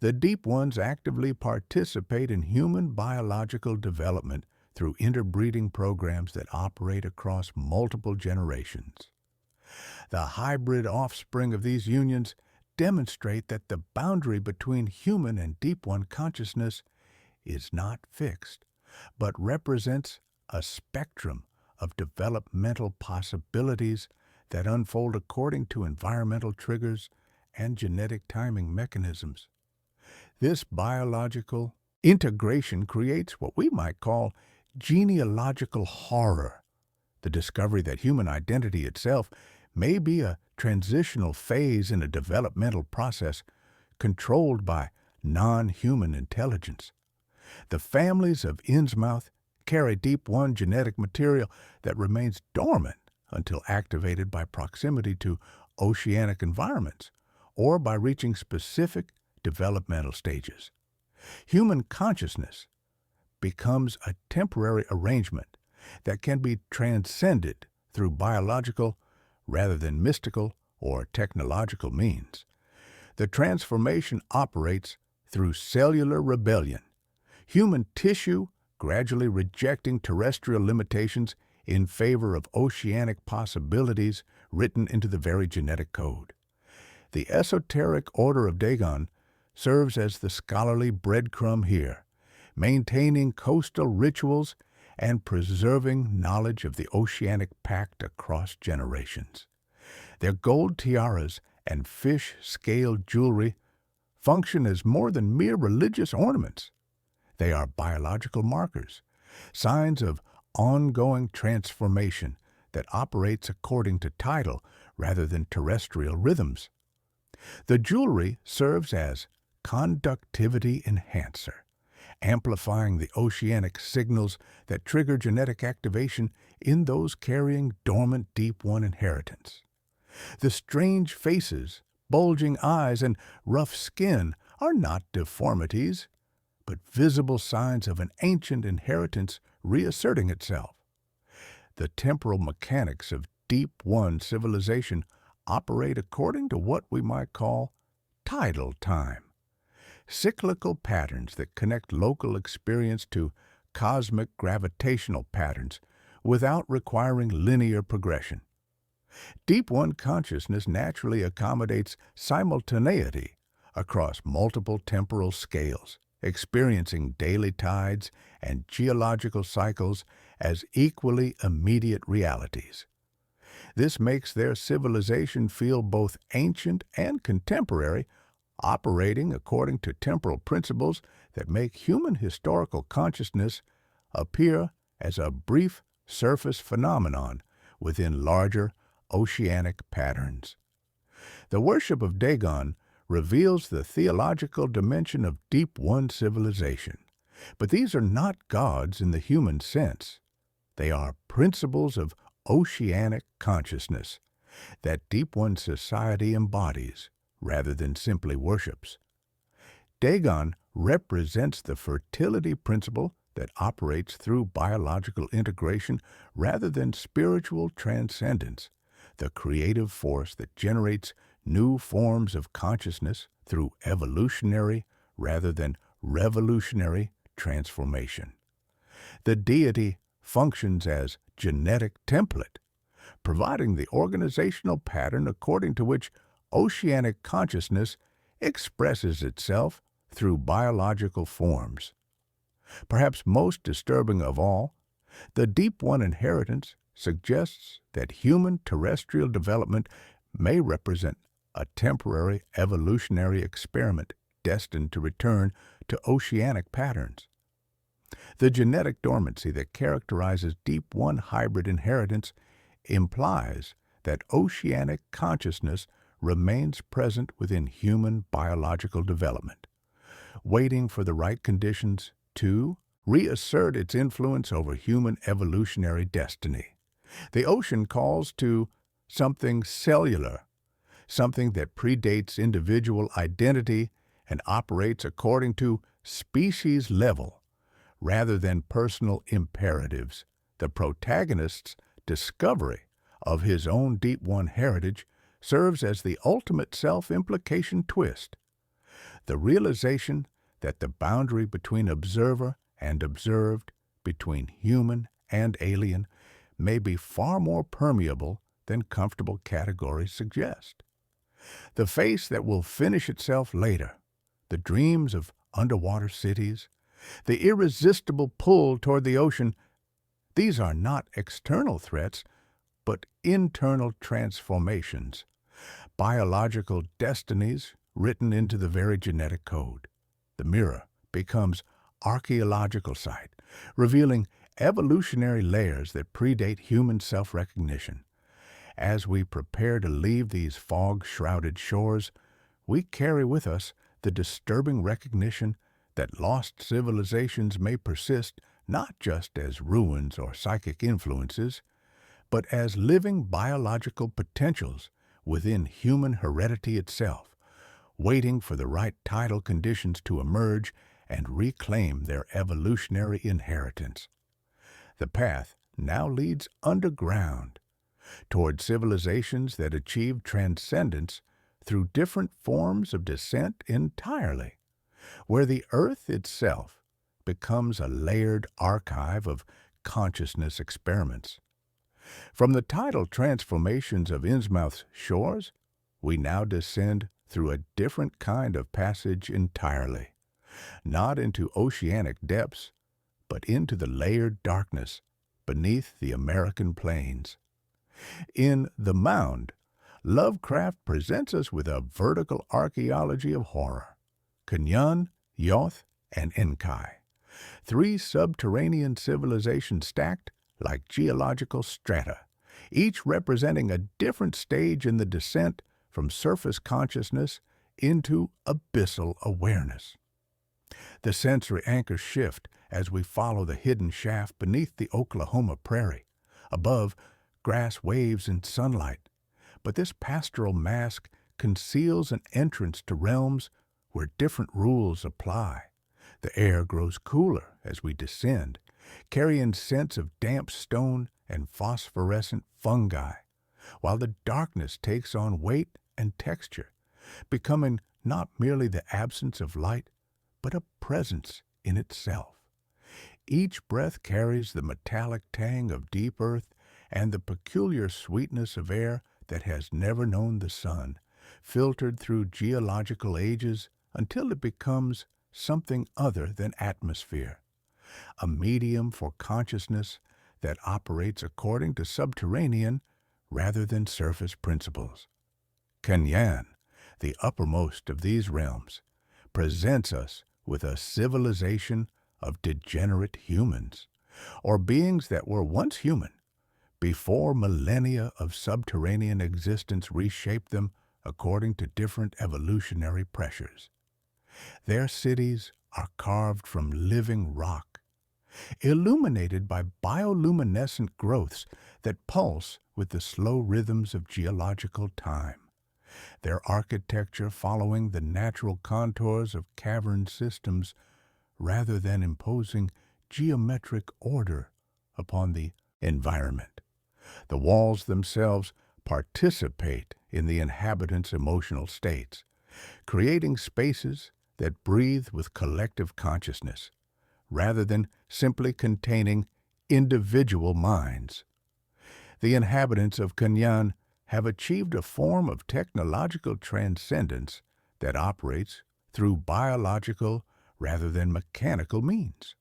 the Deep Ones actively participate in human biological development through interbreeding programs that operate across multiple generations. The hybrid offspring of these unions demonstrate that the boundary between human and Deep One consciousness is not fixed, but represents a spectrum of developmental possibilities that unfold according to environmental triggers and genetic timing mechanisms. This biological integration creates what we might call genealogical horror, the discovery that human identity itself may be a transitional phase in a developmental process controlled by non-human intelligence. The families of Innsmouth carry Deep One genetic material that remains dormant until activated by proximity to oceanic environments or by reaching specific developmental stages. Human consciousness becomes a temporary arrangement that can be transcended through biological rather than mystical or technological means. The transformation operates through cellular rebellion, human tissue gradually rejecting terrestrial limitations in favor of oceanic possibilities written into the very genetic code. The esoteric Order of Dagon serves as the scholarly breadcrumb here, maintaining coastal rituals and preserving knowledge of the oceanic pact across generations. Their gold tiaras and fish-scaled jewelry function as more than mere religious ornaments. They are biological markers, signs of ongoing transformation that operates according to tidal rather than terrestrial rhythms. The jewelry serves as conductivity enhancer, amplifying the oceanic signals that trigger genetic activation in those carrying dormant Deep One inheritance. The strange faces, bulging eyes, and rough skin are not deformities, but visible signs of an ancient inheritance reasserting itself. The temporal mechanics of Deep One civilization operate according to what we might call tidal time, cyclical patterns that connect local experience to cosmic gravitational patterns without requiring linear progression. Deep One consciousness naturally accommodates simultaneity across multiple temporal scales, experiencing daily tides and geological cycles as equally immediate realities. This makes their civilization feel both ancient and contemporary, operating according to temporal principles that make human historical consciousness appear as a brief surface phenomenon within larger oceanic patterns. The worship of Dagon reveals the theological dimension of Deep One civilization, but these are not gods in the human sense. They are principles of oceanic consciousness that Deep One society embodies rather than simply worships. Dagon represents the fertility principle that operates through biological integration rather than spiritual transcendence, the creative force that generates new forms of consciousness through evolutionary rather than revolutionary transformation. The deity functions as genetic template, providing the organizational pattern according to which oceanic consciousness expresses itself through biological forms. Perhaps most disturbing of all, the Deep One inheritance suggests that human terrestrial development may represent a temporary evolutionary experiment destined to return to oceanic patterns. The genetic dormancy that characterizes Deep One hybrid inheritance implies that oceanic consciousness remains present within human biological development, waiting for the right conditions to reassert its influence over human evolutionary destiny. The ocean calls to something cellular, something that predates individual identity and operates according to species level rather than personal imperatives. The protagonist's discovery of his own Deep One heritage serves as the ultimate self-implication twist. The realization that the boundary between observer and observed, between human and alien, may be far more permeable than comfortable categories suggest. The face that will finish itself later, the dreams of underwater cities, the irresistible pull toward the ocean, these are not external threats, but internal transformations, biological destinies written into the very genetic code. The mirror becomes archaeological site, revealing evolutionary layers that predate human self-recognition. As we prepare to leave these fog-shrouded shores, we carry with us the disturbing recognition that lost civilizations may persist not just as ruins or psychic influences, but as living biological potentials within human heredity itself, waiting for the right tidal conditions to emerge and reclaim their evolutionary inheritance. The path now leads underground, toward civilizations that achieve transcendence through different forms of descent entirely, where the earth itself becomes a layered archive of consciousness experiments. From the tidal transformations of Innsmouth's shores, we now descend through a different kind of passage entirely, not into oceanic depths, but into the layered darkness beneath the American plains. In The Mound, Lovecraft presents us with a vertical archaeology of horror. Kunyan, Yoth, and Enkai, three subterranean civilizations stacked like geological strata, each representing a different stage in the descent from surface consciousness into abyssal awareness. The sensory anchors shift as we follow the hidden shaft beneath the Oklahoma prairie. Above, grass waves in sunlight, but this pastoral mask conceals an entrance to realms where different rules apply. The air grows cooler as we descend, carrying scents of damp stone and phosphorescent fungi, while the darkness takes on weight and texture, becoming not merely the absence of light, but a presence in itself. Each breath carries the metallic tang of deep earth and the peculiar sweetness of air that has never known the sun, filtered through geological ages until it becomes something other than atmosphere, a medium for consciousness that operates according to subterranean rather than surface principles. Kenyan, the uppermost of these realms, presents us with a civilization of degenerate humans, or beings that were once human, before millennia of subterranean existence reshaped them according to different evolutionary pressures. Their cities are carved from living rock, illuminated by bioluminescent growths that pulse with the slow rhythms of geological time, their architecture following the natural contours of cavern systems rather than imposing geometric order upon the environment. The walls themselves participate in the inhabitants' emotional states, creating spaces that breathe with collective consciousness, rather than simply containing individual minds. The inhabitants of Kenyan have achieved a form of technological transcendence that operates through biological rather than mechanical means.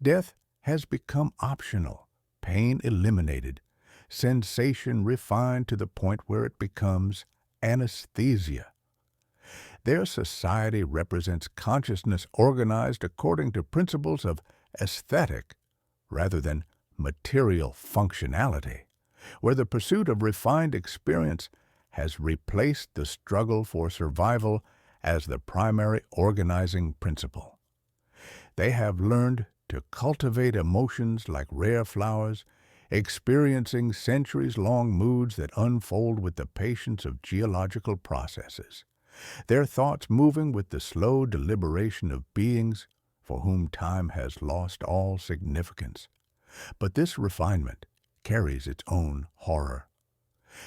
Death has become optional, pain eliminated, sensation refined to the point where it becomes anesthesia. Their society represents consciousness organized according to principles of aesthetic rather than material functionality, where the pursuit of refined experience has replaced the struggle for survival as the primary organizing principle. They have learned to cultivate emotions like rare flowers, experiencing centuries-long moods that unfold with the patience of geological processes, their thoughts moving with the slow deliberation of beings for whom time has lost all significance. But this refinement carries its own horror.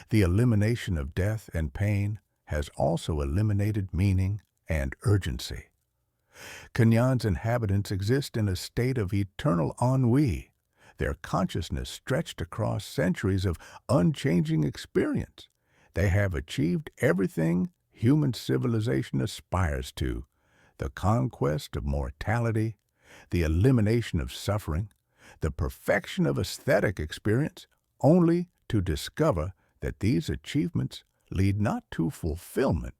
The elimination of death and pain has also eliminated meaning and urgency. Kenyan's inhabitants exist in a state of eternal ennui, their consciousness stretched across centuries of unchanging experience. They have achieved everything human civilization aspires to: the conquest of mortality, the elimination of suffering, the perfection of aesthetic experience, only to discover that these achievements lead not to fulfillment,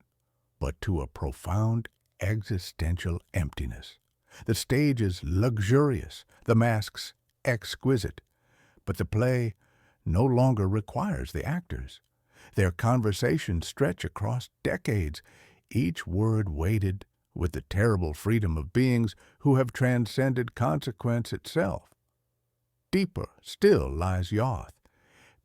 but to a profound existential emptiness. The stage is luxurious, the masks exquisite, but the play no longer requires the actors. Their conversations stretch across decades, each word weighted with the terrible freedom of beings who have transcended consequence itself. Deeper still lies Yoth,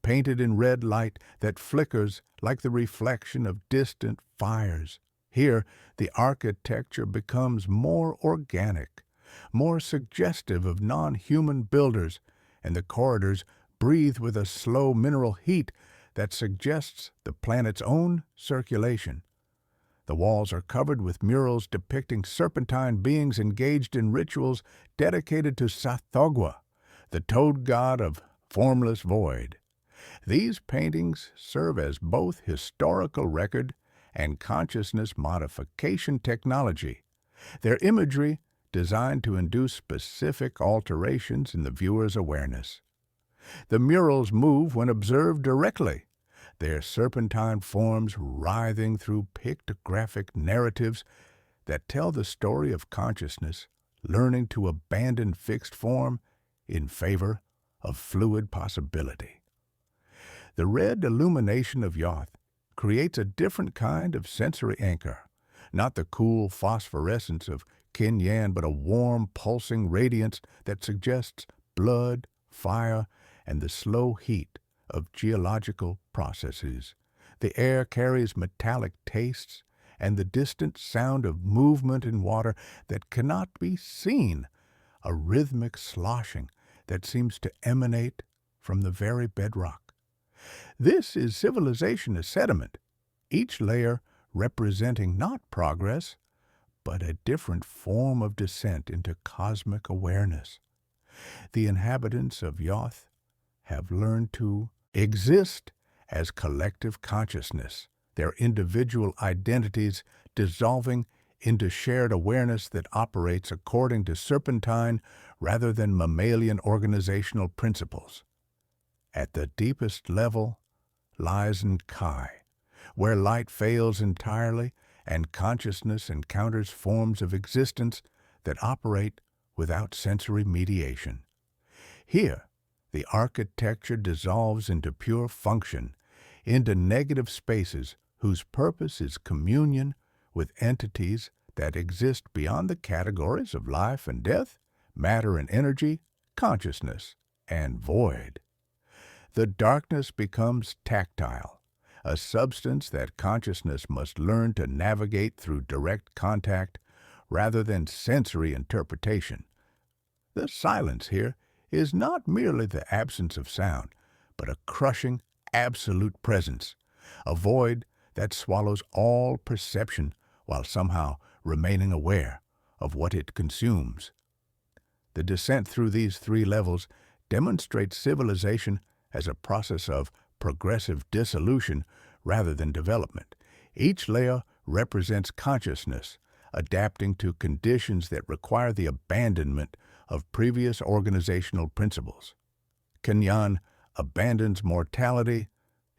painted in red light that flickers like the reflection of distant fires. Here, the architecture becomes more organic, more suggestive of non-human builders, and the corridors breathe with a slow mineral heat that suggests the planet's own circulation. The walls are covered with murals depicting serpentine beings engaged in rituals dedicated to Sathogwa, the toad god of formless void. These paintings serve as both historical record and consciousness modification technology, their imagery designed to induce specific alterations in the viewer's awareness. The murals move when observed directly, their serpentine forms writhing through pictographic narratives that tell the story of consciousness learning to abandon fixed form in favor of fluid possibility. The red illumination of Yoth creates a different kind of sensory anchor, not the cool phosphorescence of Kenyan, but a warm, pulsing radiance that suggests blood, fire, and the slow heat of geological processes. The air carries metallic tastes and the distant sound of movement in water that cannot be seen, a rhythmic sloshing that seems to emanate from the very bedrock. This is civilization as sediment, each layer representing not progress, but a different form of descent into cosmic awareness. The inhabitants of Yoth have learned to exist as collective consciousness their individual identities dissolving into shared awareness that operates according to serpentine rather than mammalian organizational principles. At the deepest level lies Nkai, where light fails entirely and consciousness encounters forms of existence that operate without sensory mediation. Here, the architecture dissolves into pure function, into negative spaces whose purpose is communion with entities that exist beyond the categories of life and death, matter and energy, consciousness and void. The darkness becomes tactile, a substance that consciousness must learn to navigate through direct contact rather than sensory interpretation. The silence here is not merely the absence of sound, but a crushing, absolute presence, a void that swallows all perception while somehow remaining aware of what it consumes. The descent through these three levels demonstrates civilization as a process of progressive dissolution rather than development. Each layer represents consciousness, adapting to conditions that require the abandonment of previous organizational principles. Kenyan abandons mortality,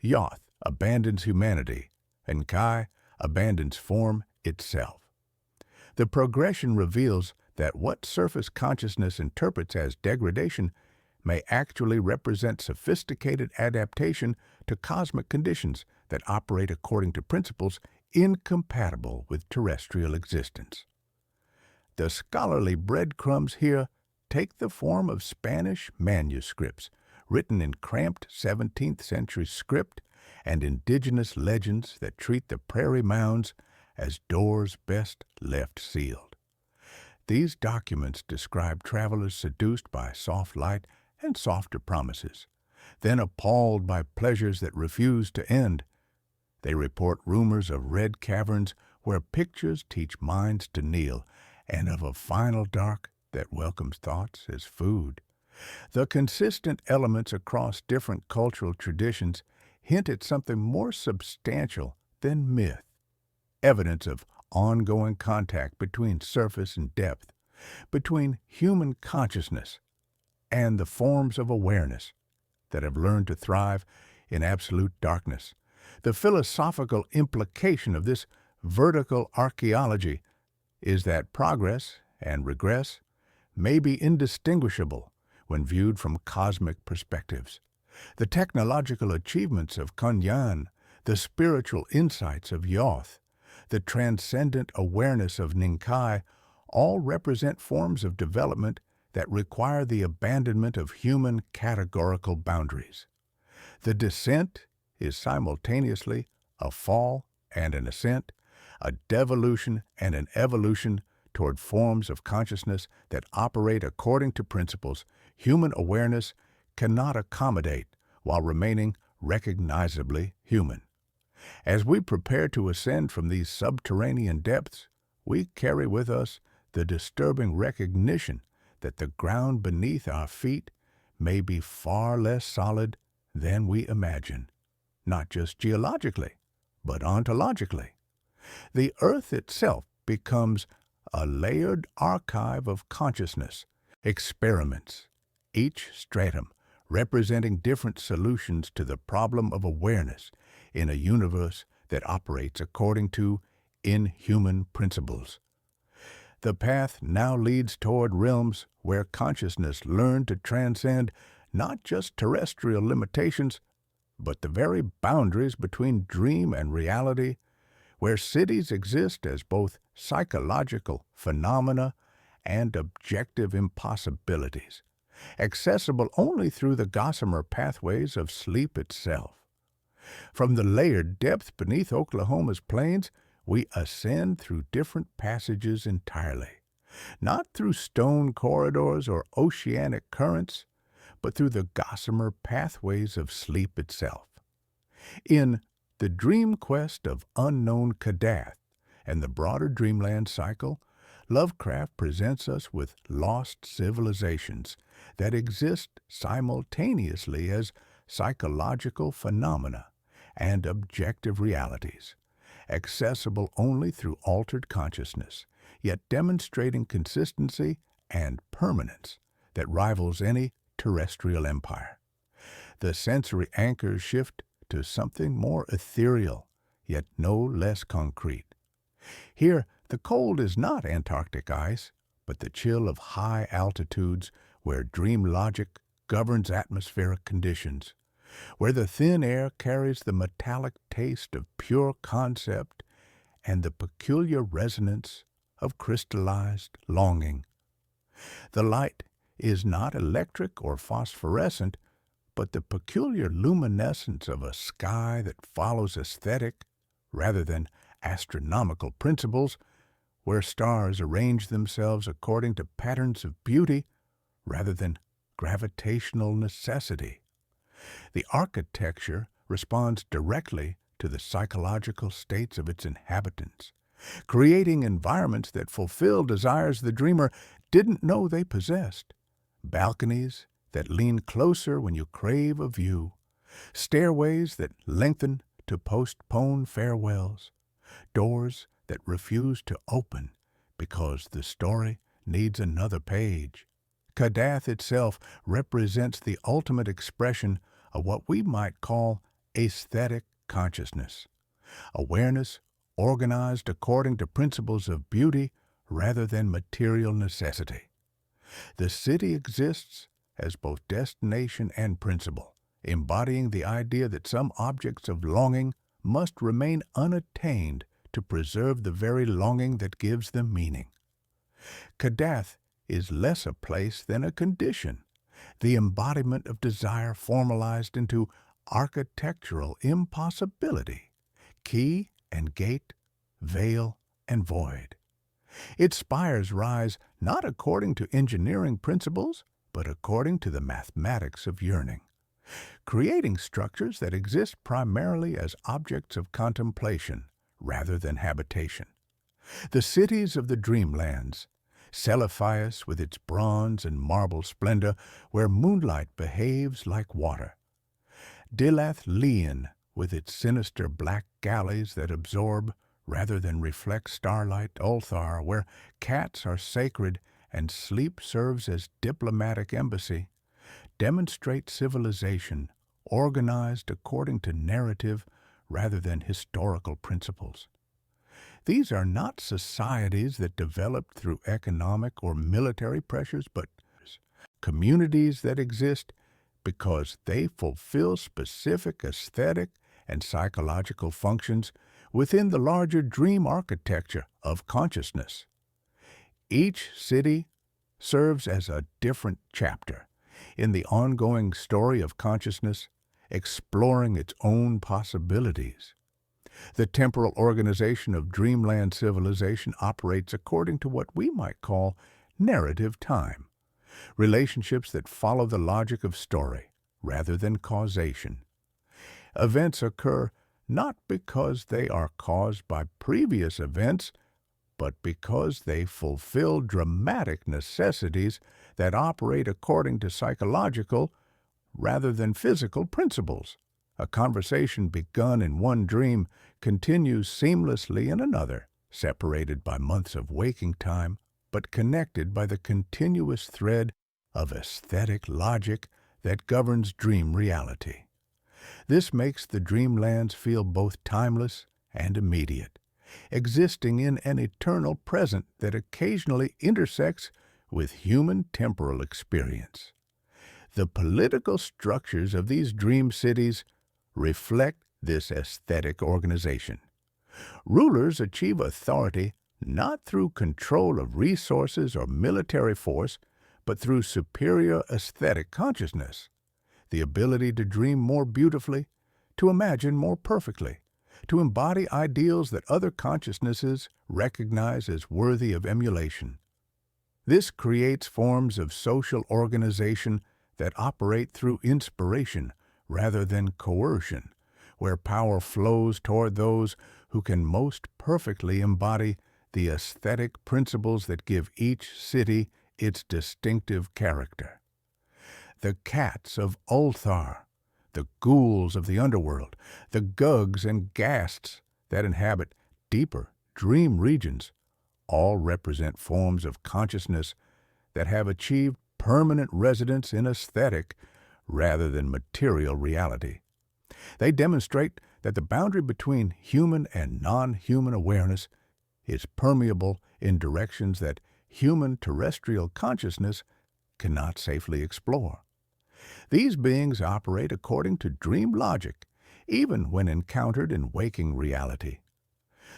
Yoth abandons humanity, and Kai abandons form itself. The progression reveals that what surface consciousness interprets as degradation may actually represent sophisticated adaptation to cosmic conditions that operate according to principles incompatible with terrestrial existence. The scholarly breadcrumbs here take the form of Spanish manuscripts, written in cramped 17th century script, and indigenous legends that treat the prairie mounds as doors best left sealed. These documents describe travelers seduced by soft light and softer promises, then appalled by pleasures that refuse to end. They report rumors of red caverns where pictures teach minds to kneel, and of a final dark that welcomes thoughts as food. The consistent elements across different cultural traditions hint at something more substantial than myth, evidence of ongoing contact between surface and depth, between human consciousness and the forms of awareness that have learned to thrive in absolute darkness. The philosophical implication of this vertical archaeology is that progress and regress may be indistinguishable when viewed from cosmic perspectives. The technological achievements of Kunyan, the spiritual insights of Yoth, the transcendent awareness of Ninkai all represent forms of development that require the abandonment of human categorical boundaries. The descent is simultaneously a fall and an ascent, a devolution and an evolution toward forms of consciousness that operate according to principles human awareness cannot accommodate while remaining recognizably human. As we prepare to ascend from these subterranean depths, we carry with us the disturbing recognition that the ground beneath our feet may be far less solid than we imagine, not just geologically, but ontologically. The earth itself becomes a layered archive of consciousness, experiments, each stratum representing different solutions to the problem of awareness in a universe that operates according to inhuman principles. The path now leads toward realms where consciousness learned to transcend not just terrestrial limitations, but the very boundaries between dream and reality, where cities exist as both psychological phenomena and objective impossibilities, accessible only through the gossamer pathways of sleep itself. From the layered depth beneath Oklahoma's plains, we ascend through different passages entirely, not through stone corridors or oceanic currents, but through the gossamer pathways of sleep itself. In The Dream Quest of Unknown Kadath and the broader Dreamland cycle, Lovecraft presents us with lost civilizations that exist simultaneously as psychological phenomena, and objective realities, accessible only through altered consciousness, yet demonstrating consistency and permanence that rivals any terrestrial empire. The sensory anchors shift to something more ethereal, yet no less concrete. Here, the cold is not Antarctic ice, but the chill of high altitudes where dream logic governs atmospheric conditions, where the thin air carries the metallic taste of pure concept and the peculiar resonance of crystallized longing. The light is not electric or phosphorescent, but the peculiar luminescence of a sky that follows aesthetic rather than astronomical principles, where stars arrange themselves according to patterns of beauty rather than gravitational necessity. The architecture responds directly to the psychological states of its inhabitants, creating environments that fulfill desires the dreamer didn't know they possessed. Balconies that lean closer when you crave a view, stairways that lengthen to postpone farewells, doors that refuse to open because the story needs another page. Kadath itself represents the ultimate expression of what we might call aesthetic consciousness, awareness organized according to principles of beauty rather than material necessity. The city exists as both destination and principle, embodying the idea that some objects of longing must remain unattained to preserve the very longing that gives them meaning. Kadath is less a place than a condition, the embodiment of desire formalized into architectural impossibility, key and gate, veil and void. Its spires rise not according to engineering principles, but according to the mathematics of yearning, creating structures that exist primarily as objects of contemplation rather than habitation. The cities of the dreamlands, Celiphius with its bronze and marble splendor where moonlight behaves like water, Dilath Leon with its sinister black galleys that absorb rather than reflect starlight, Ulthar where cats are sacred and sleep serves as diplomatic embassy, demonstrate civilization organized according to narrative rather than historical principles. These are not societies that developed through economic or military pressures, but communities that exist because they fulfill specific aesthetic and psychological functions within the larger dream architecture of consciousness. Each city serves as a different chapter in the ongoing story of consciousness, exploring its own possibilities. The temporal organization of dreamland civilization operates according to what we might call narrative time, relationships that follow the logic of story rather than causation. Events occur not because they are caused by previous events, but because they fulfill dramatic necessities that operate according to psychological rather than physical principles. A conversation begun in one dream continues seamlessly in another, separated by months of waking time, but connected by the continuous thread of aesthetic logic that governs dream reality. This makes the dreamlands feel both timeless and immediate, existing in an eternal present that occasionally intersects with human temporal experience. The political structures of these dream cities reflect this aesthetic organization. Rulers achieve authority not through control of resources or military force, but through superior aesthetic consciousness, the ability to dream more beautifully, to imagine more perfectly, to embody ideals that other consciousnesses recognize as worthy of emulation. This creates forms of social organization that operate through inspiration rather than coercion, where power flows toward those who can most perfectly embody the aesthetic principles that give each city its distinctive character. The cats of Ulthar, the ghouls of the underworld, the gugs and ghasts that inhabit deeper dream regions, all represent forms of consciousness that have achieved permanent residence in aesthetic rather than material reality. They demonstrate that the boundary between human and non-human awareness is permeable in directions that human terrestrial consciousness cannot safely explore. These beings operate according to dream logic, even when encountered in waking reality,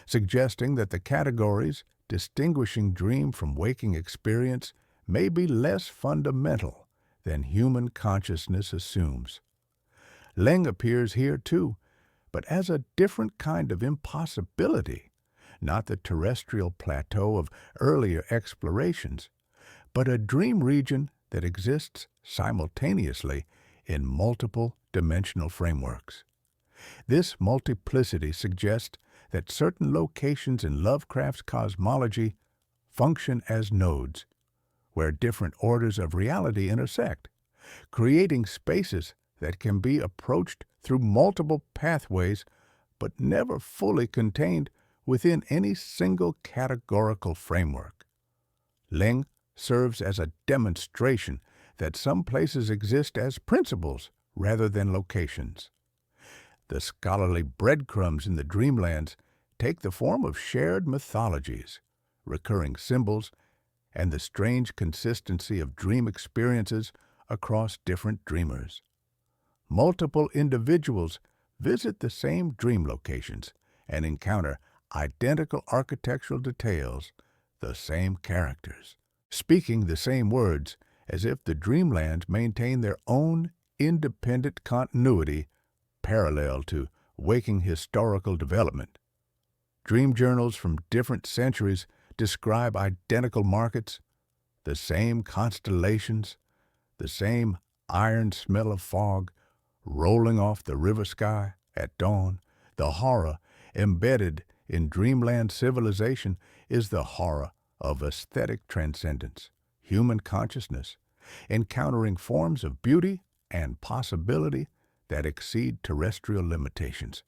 suggesting that the categories distinguishing dream from waking experience may be less fundamental than human consciousness assumes. Leng appears here too, but as a different kind of impossibility, not the terrestrial plateau of earlier explorations, but a dream region that exists simultaneously in multiple dimensional frameworks. This multiplicity suggests that certain locations in Lovecraft's cosmology function as nodes, where different orders of reality intersect, creating spaces that can be approached through multiple pathways but never fully contained within any single categorical framework. Leng serves as a demonstration that some places exist as principles rather than locations. The scholarly breadcrumbs in the dreamlands take the form of shared mythologies, recurring symbols, and the strange consistency of dream experiences across different dreamers. Multiple individuals visit the same dream locations and encounter identical architectural details, the same characters, speaking the same words, as if the dreamlands maintain their own independent continuity parallel to waking historical development. Dream journals from different centuries describe identical markets, the same constellations, the same iron smell of fog rolling off the river sky at dawn. The horror embedded in dreamland civilization is the horror of aesthetic transcendence, human consciousness, encountering forms of beauty and possibility that exceed terrestrial limitations,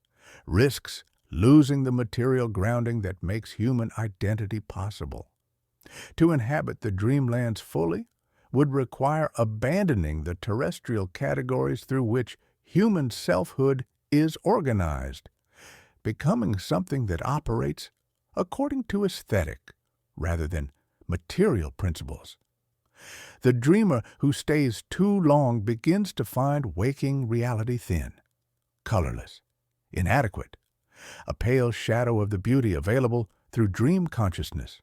risks losing the material grounding that makes human identity possible. To inhabit the dreamlands fully would require abandoning the terrestrial categories through which human selfhood is organized, becoming something that operates according to aesthetic rather than material principles. The dreamer who stays too long begins to find waking reality thin, colorless, inadequate, a pale shadow of the beauty available through dream consciousness.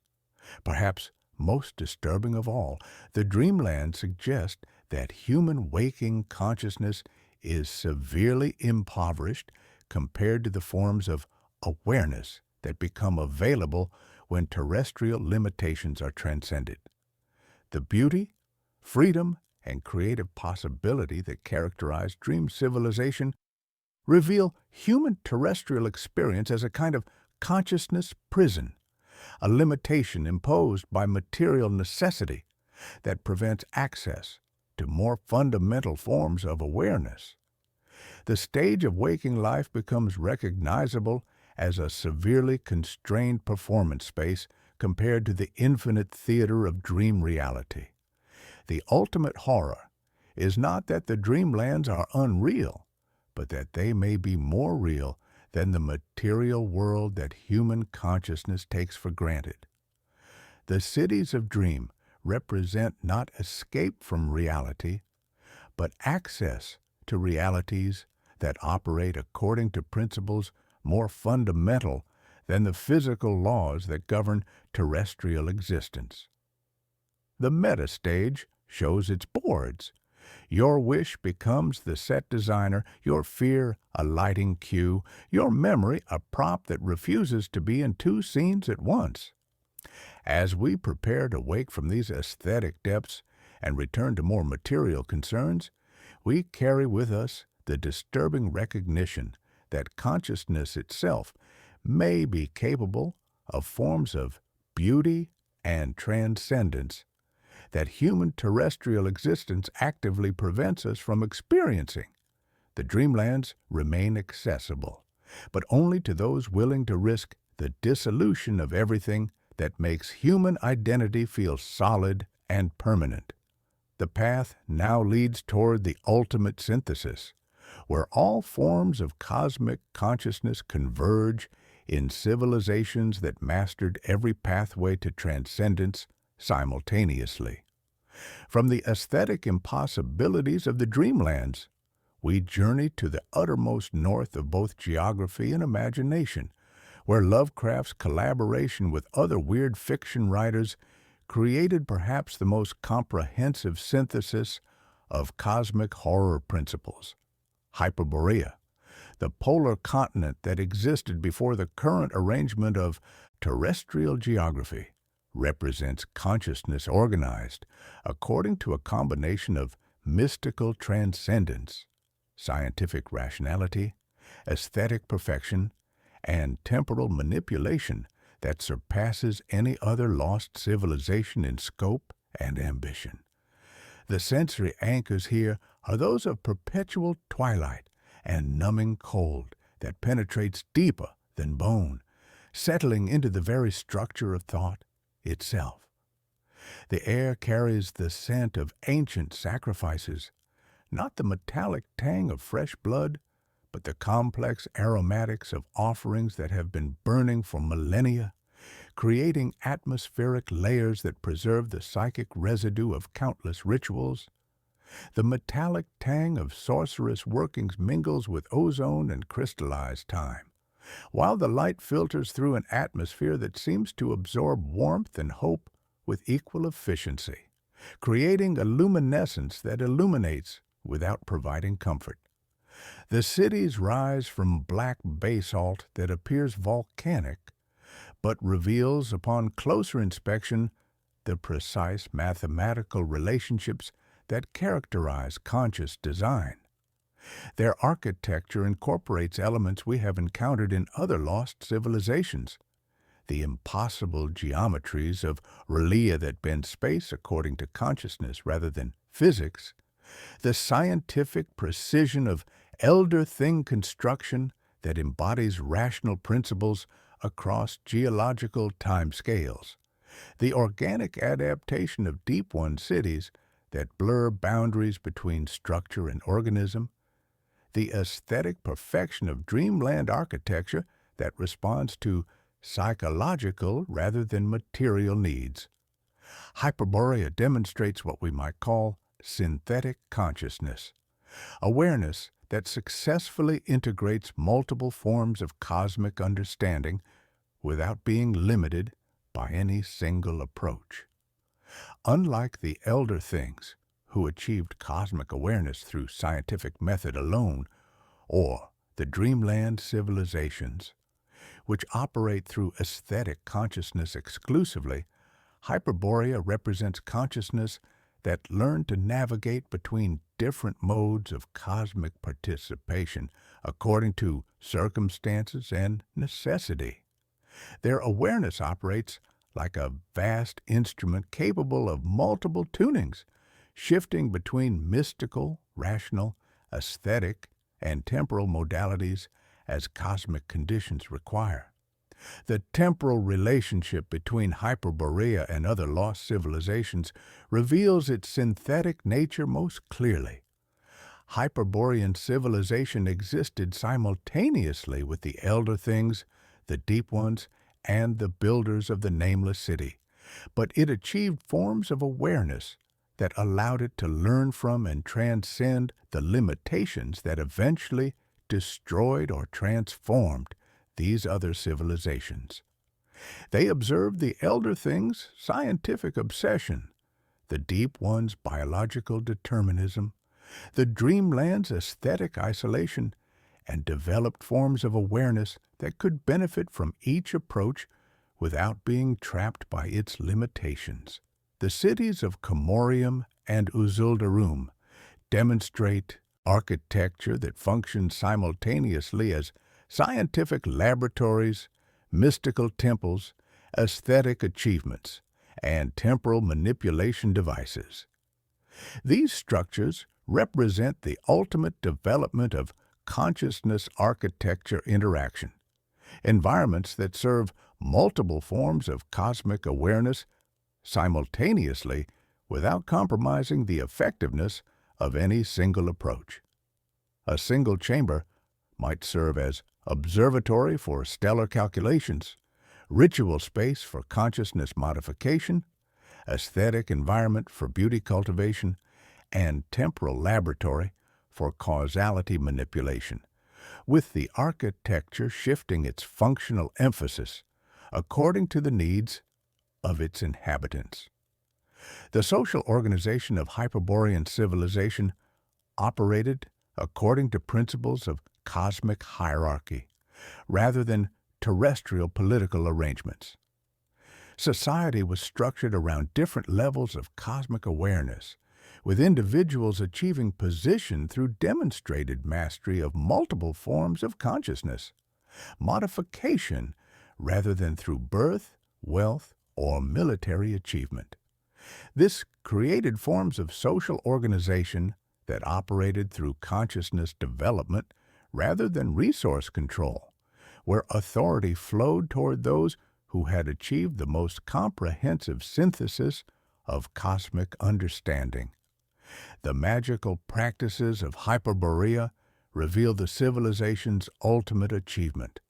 Perhaps most disturbing of all, the dreamland suggests that human waking consciousness is severely impoverished compared to the forms of awareness that become available when terrestrial limitations are transcended. The beauty, freedom, and creative possibility that characterize dream civilization reveal human terrestrial experience as a kind of consciousness prison, a limitation imposed by material necessity that prevents access to more fundamental forms of awareness. The stage of waking life becomes recognizable as a severely constrained performance space compared to the infinite theater of dream reality. The ultimate horror is not that the dreamlands are unreal, but that they may be more real than the material world that human consciousness takes for granted. The cities of dream represent not escape from reality, but access to realities that operate according to principles more fundamental than the physical laws that govern terrestrial existence. The meta stage shows its boards. Your wish becomes the set designer, your fear a lighting cue, your memory a prop that refuses to be in two scenes at once. As we prepare to wake from these aesthetic depths and return to more material concerns, we carry with us the disturbing recognition that consciousness itself may be capable of forms of beauty and transcendence that human terrestrial existence actively prevents us from experiencing. the dreamlands remain accessible, but only to those willing to risk the dissolution of everything that makes human identity feel solid and permanent. The path now leads toward the ultimate synthesis, where all forms of cosmic consciousness converge in civilizations that mastered every pathway to transcendence simultaneously. From the aesthetic impossibilities of the dreamlands, we journey to the uttermost north of both geography and imagination, where Lovecraft's collaboration with other weird fiction writers created perhaps the most comprehensive synthesis of cosmic horror principles. Hyperborea, the polar continent that existed before the current arrangement of terrestrial geography, represents consciousness organized according to a combination of mystical transcendence, scientific rationality, aesthetic perfection, and temporal manipulation that surpasses any other lost civilization in scope and ambition. The sensory anchors here are those of perpetual twilight and numbing cold that penetrates deeper than bone, settling into the very structure of thought itself. The air carries the scent of ancient sacrifices, not the metallic tang of fresh blood, but the complex aromatics of offerings that have been burning for millennia, creating atmospheric layers that preserve the psychic residue of countless rituals. The metallic tang of sorcerous workings mingles with ozone and crystallized time, while the light filters through an atmosphere that seems to absorb warmth and hope with equal efficiency, creating a luminescence that illuminates without providing comfort. The cities rise from black basalt that appears volcanic, but reveals upon closer inspection the precise mathematical relationships that characterize conscious design. Their architecture incorporates elements we have encountered in other lost civilizations. The impossible geometries of relia that bend space according to consciousness rather than physics, the scientific precision of elder thing construction that embodies rational principles across geological timescales, the organic adaptation of deep one cities that blur boundaries between structure and organism, the aesthetic perfection of dreamland architecture that responds to psychological rather than material needs. Hyperborea demonstrates what we might call synthetic consciousness, awareness that successfully integrates multiple forms of cosmic understanding without being limited by any single approach. Unlike the elder things, who achieved cosmic awareness through scientific method alone, or the dreamland civilizations, which operate through aesthetic consciousness exclusively, Hyperborea represents consciousness that learned to navigate between different modes of cosmic participation according to circumstances and necessity. Their awareness operates like a vast instrument capable of multiple tunings, shifting between mystical, rational, aesthetic, and temporal modalities as cosmic conditions require. The temporal relationship between Hyperborea and other lost civilizations reveals its synthetic nature most clearly. Hyperborean civilization existed simultaneously with the elder things, the deep ones, and the builders of the nameless city, but it achieved forms of awareness that allowed it to learn from and transcend the limitations that eventually destroyed or transformed these other civilizations. They observed the elder things' scientific obsession, the deep one's biological determinism, the dreamland's aesthetic isolation, and developed forms of awareness that could benefit from each approach without being trapped by its limitations. The cities of Comorium and Uzuldarum demonstrate architecture that functions simultaneously as scientific laboratories, mystical temples, aesthetic achievements, and temporal manipulation devices. These structures represent the ultimate development of consciousness architecture interaction, environments that serve multiple forms of cosmic awareness simultaneously without compromising the effectiveness of any single approach. A single chamber might serve as observatory for stellar calculations, ritual space for consciousness modification, aesthetic environment for beauty cultivation, and temporal laboratory for causality manipulation, with the architecture shifting its functional emphasis according to the needs of its inhabitants. The social organization of Hyperborean civilization operated according to principles of cosmic hierarchy rather than terrestrial political arrangements. Society was structured around different levels of cosmic awareness, with individuals achieving position through demonstrated mastery of multiple forms of consciousness, modification rather than through birth, wealth, or military achievement. This created forms of social organization that operated through consciousness development rather than resource control, where authority flowed toward those who had achieved the most comprehensive synthesis of cosmic understanding. The magical practices of Hyperborea reveal the civilization's ultimate achievement: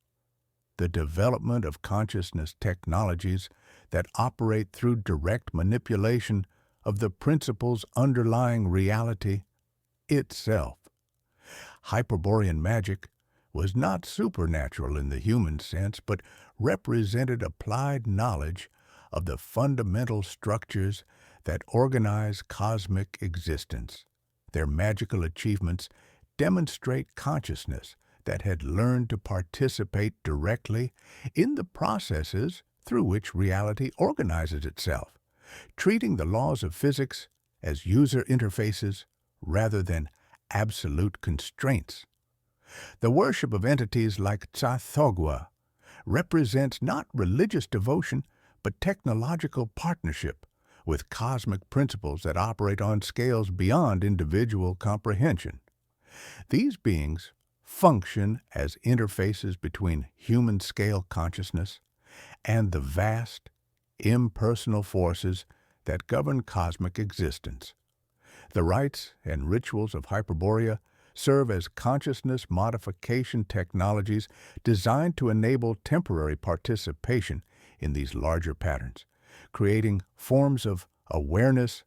the development of consciousness technologies that operate through direct manipulation of the principles underlying reality itself. Hyperborean magic was not supernatural in the human sense, but represented applied knowledge of the fundamental structures that organize cosmic existence. Their magical achievements demonstrate consciousness that had learned to participate directly in the processes through which reality organizes itself, treating the laws of physics as user interfaces rather than absolute constraints. The worship of entities like Tsathoggua represents not religious devotion, but technological partnership with cosmic principles that operate on scales beyond individual comprehension. These beings function as interfaces between human-scale consciousness and the vast, impersonal forces that govern cosmic existence. The rites and rituals of Hyperborea serve as consciousness modification technologies designed to enable temporary participation in these larger patterns, creating forms of awareness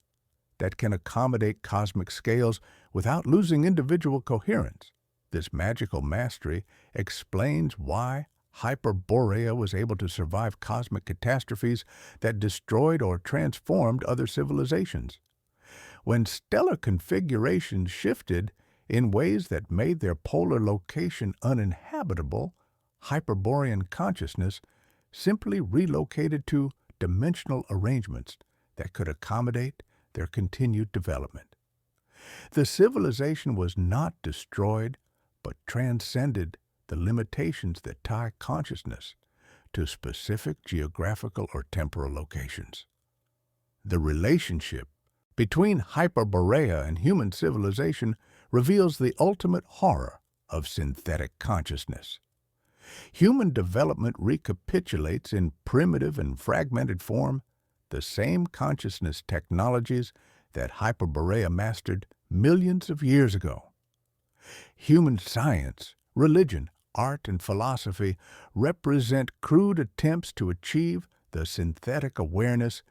that can accommodate cosmic scales without losing individual coherence. This magical mastery explains why Hyperborea was able to survive cosmic catastrophes that destroyed or transformed other civilizations. When stellar configurations shifted in ways that made their polar location uninhabitable, Hyperborean consciousness simply relocated to dimensional arrangements that could accommodate their continued development. The civilization was not destroyed, but transcended the limitations that tie consciousness to specific geographical or temporal locations. The relationship between Hyperborea and human civilization reveals the ultimate horror of synthetic consciousness. Human development recapitulates in primitive and fragmented form the same consciousness technologies that Hyperborea mastered millions of years ago. Human science, religion, art, and philosophy represent crude attempts to achieve the synthetic awareness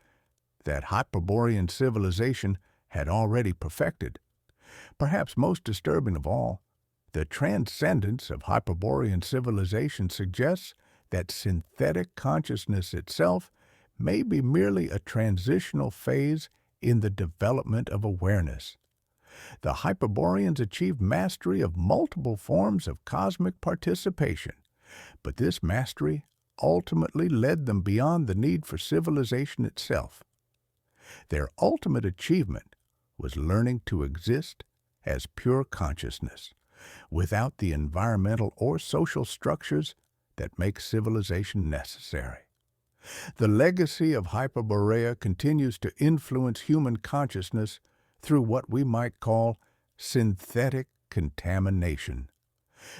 that Hyperborean civilization had already perfected. Perhaps most disturbing of all, the transcendence of Hyperborean civilization suggests that synthetic consciousness itself may be merely a transitional phase in the development of awareness. The Hyperboreans achieved mastery of multiple forms of cosmic participation, but this mastery ultimately led them beyond the need for civilization itself. Their ultimate achievement was learning to exist as pure consciousness, without the environmental or social structures that make civilization necessary. The legacy of Hyperborea continues to influence human consciousness through what we might call synthetic contamination,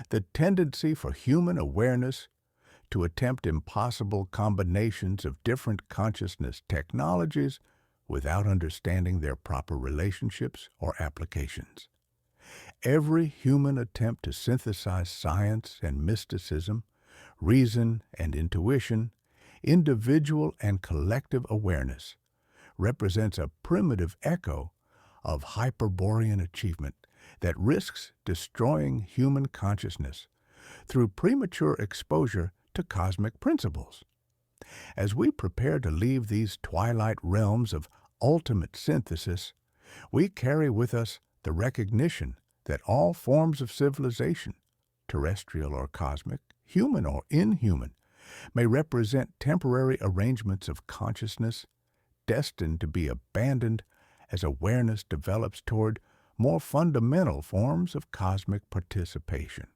the tendency for human awareness to attempt impossible combinations of different consciousness technologies without understanding their proper relationships or applications. Every human attempt to synthesize science and mysticism, reason and intuition, individual and collective awareness, represents a primitive echo of Hyperborean achievement that risks destroying human consciousness through premature exposure to cosmic principles. As we prepare to leave these twilight realms of ultimate synthesis, we carry with us the recognition that all forms of civilization, terrestrial or cosmic, human or inhuman, may represent temporary arrangements of consciousness destined to be abandoned as awareness develops toward more fundamental forms of cosmic participation.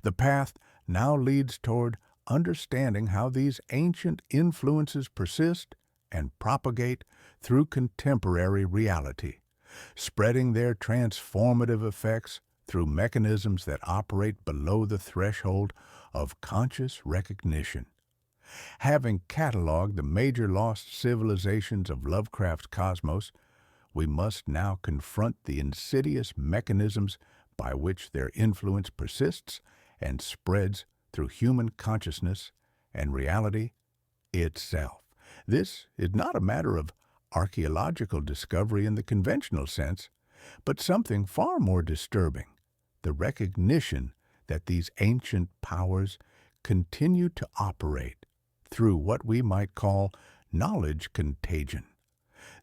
The path now leads toward understanding how these ancient influences persist and propagate through contemporary reality, spreading their transformative effects through mechanisms that operate below the threshold of conscious recognition. Having cataloged the major lost civilizations of Lovecraft's cosmos, we must now confront the insidious mechanisms by which their influence persists and spreads through human consciousness and reality itself. This is not a matter of archaeological discovery in the conventional sense, but something far more disturbing: the recognition that these ancient powers continue to operate through what we might call knowledge contagion,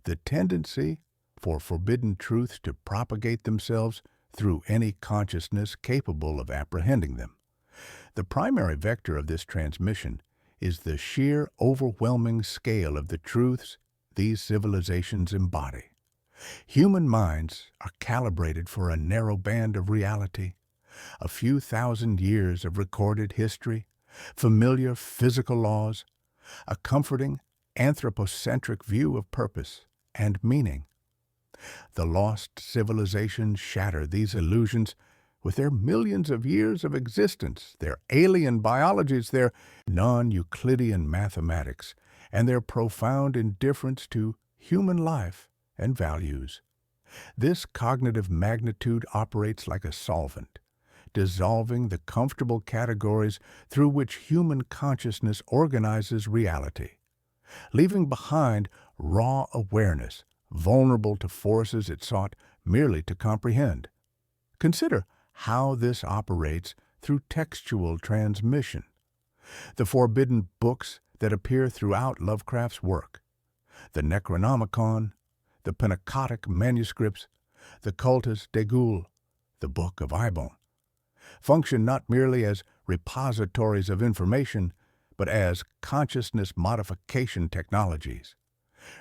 the tendency for forbidden truths to propagate themselves through any consciousness capable of apprehending them. The primary vector of this transmission is the sheer, overwhelming scale of the truths these civilizations embody. Human minds are calibrated for a narrow band of reality, a few thousand years of recorded history, familiar physical laws, a comforting anthropocentric view of purpose and meaning. The lost civilizations shatter these illusions with their millions of years of existence, their alien biologies, their non-Euclidean mathematics, and their profound indifference to human life and values. This cognitive magnitude operates like a solvent, dissolving the comfortable categories through which human consciousness organizes reality, leaving behind raw awareness, vulnerable to forces it sought merely to comprehend. Consider how this operates through textual transmission. The forbidden books that appear throughout Lovecraft's work, the Necronomicon, the Pennacotic manuscripts, the Cultus de Gul, the Book of Ibon, function not merely as repositories of information, but as consciousness modification technologies.